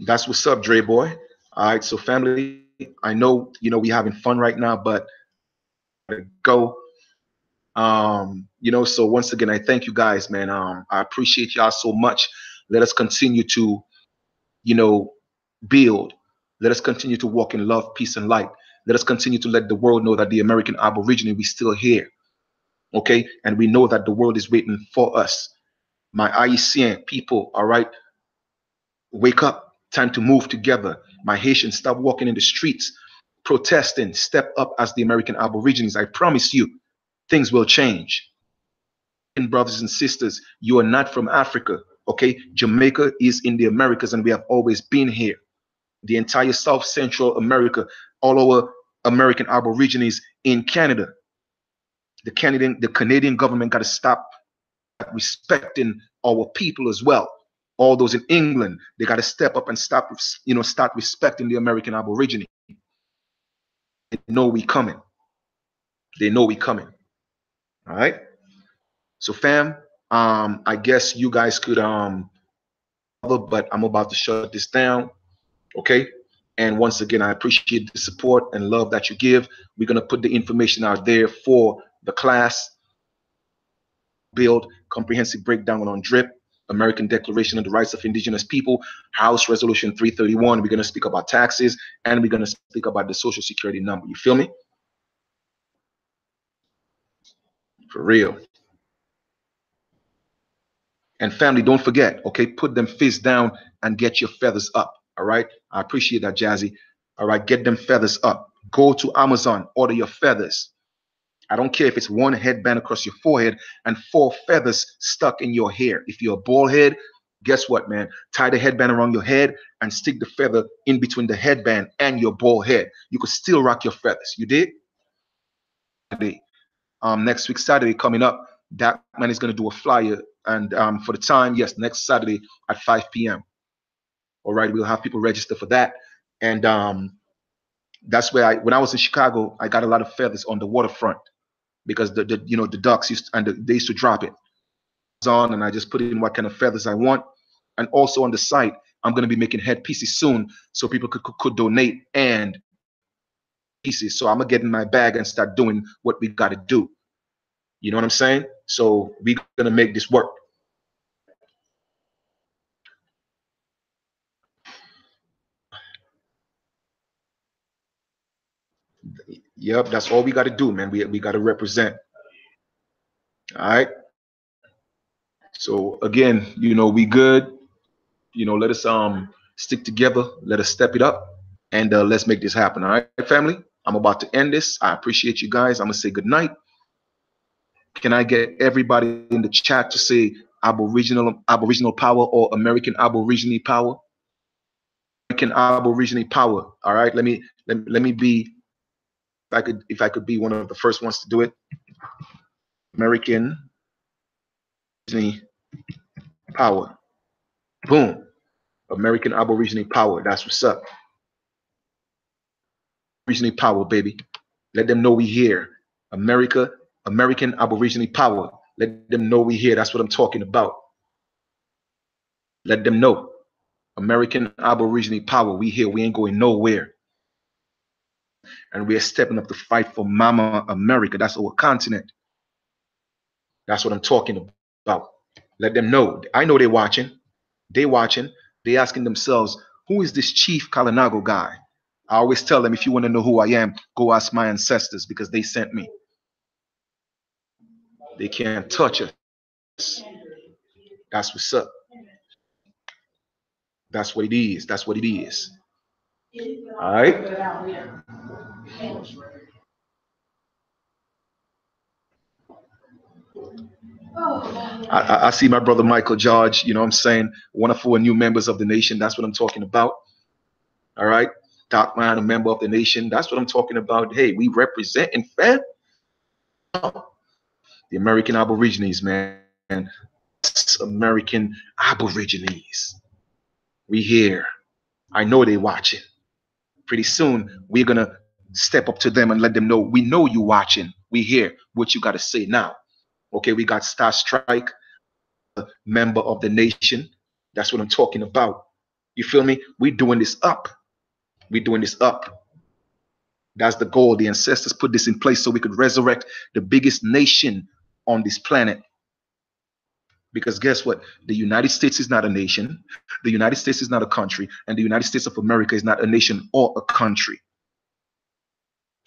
That's what's up, Dre boy. All right. So family, I know, we having fun right now, but go. So once again, I thank you guys, man. I appreciate y'all so much. Let us continue to, you know, build. Let us continue to walk in love, peace, and light. Let us continue to let the world know that the American Aborigine, we still here. Okay. And we know that the world is waiting for us. My Haitian people, all right, wake up. Time to move together. My Haitians, stop walking in the streets, protesting. Step up as the American Aborigines. I promise you, things will change. And brothers and sisters, you are not from Africa. Okay. Jamaica is in the Americas, and we have always been here. The entire South Central America, all our American Aborigines in Canada. The Canadian government got to stop respecting our people as well. All those in England, they got to step up and start respecting the American Aborigine. They know we coming. They know we coming. All right. So fam, I guess you guys could but I'm about to shut this down. Okay. And once again, I appreciate the support and love that you give. We're going to put the information out there for the class. Build comprehensive breakdown on DRIP, American Declaration of the Rights of Indigenous People, House Resolution 331. We're going to speak about taxes, and we're going to speak about the Social Security number. You feel me? For real. And family, don't forget, okay, put them fists down and get your feathers up. All right. I appreciate that, Jazzy. All right. Get them feathers up. Go to Amazon, order your feathers. I don't care if it's one headband across your forehead and four feathers stuck in your hair. If you're a bald head, guess what, man? Tie the headband around your head and stick the feather in between the headband and your bald head. You could still rock your feathers. You did? Next week, Saturday, coming up, that man is going to do a flyer. And for the time, yes, next Saturday at 5 p.m. All right, we'll have people register for that. And that's where when I was in Chicago, I got a lot of feathers on the waterfront because the ducks they used to drop it on, and I just put in what kind of feathers I want. And also on the site, I'm going to be making headpieces soon, so people could donate and pieces. So I'm gonna get in my bag and start doing what we got to do. You know what I'm saying? So we're gonna make this work. Yep, that's all we got to do, man. We got to represent. All right. So again, we good. let us stick together. Let us step it up, and let's make this happen. All right, family. I'm about to end this. I appreciate you guys. I'm gonna say good night. Can I get everybody in the chat to say Aboriginal power or American Aborigine power? American Aborigine power. All right. Let me be. If I could be one of the first ones to do it. American Aborigine power. Boom. American Aborigine power. That's what's up. Aborigine power, baby. Let them know we here. American Aborigine power. Let them know we here. That's what I'm talking about. Let them know. American Aborigine power. We here. We ain't going nowhere. And we are stepping up to fight for Mama America. That's our continent. That's what I'm talking about. Let them know. I know they're watching. They watching. They asking themselves, who is this Chief Kalinago guy? I always tell them, if you want to know who I am, go ask my ancestors because they sent me. They can't touch us. That's what's up. That's what it is. That's what it is. All right. I see my brother Michael George, you know what I'm saying? One of 4 new members of the nation. That's what I'm talking about. All right. Doc Man, a member of the nation. That's what I'm talking about. Hey, we represent, in fact, the American Aborigines, man. American Aborigines. We here. I know they watching. Pretty soon, we're going to step up to them and let them know, we know you watching. We here. What you got to say now? Okay, we got Star Strike, member of the nation. That's what I'm talking about. You feel me? We're doing this up. We're doing this up. That's the goal. The ancestors put this in place so we could resurrect the biggest nation on this planet. Because guess what? The United States is not a nation. The United States is not a country. And the United States of America is not a nation or a country.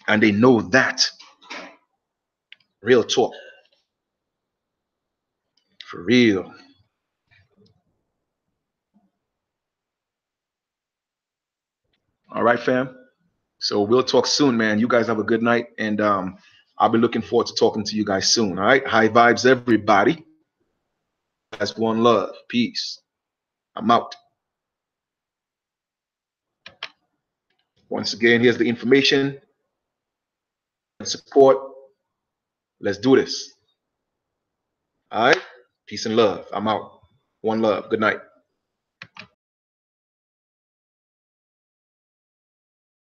And they know that. Real talk. For real. All right, fam. So we'll talk soon, man. You guys have a good night. And I'll be looking forward to talking to you guys soon. All right. High vibes, everybody. That's one love. Peace. I'm out. Once again, here's the information and support. Let's do this. All right. Peace and love. I'm out. One love. Good night.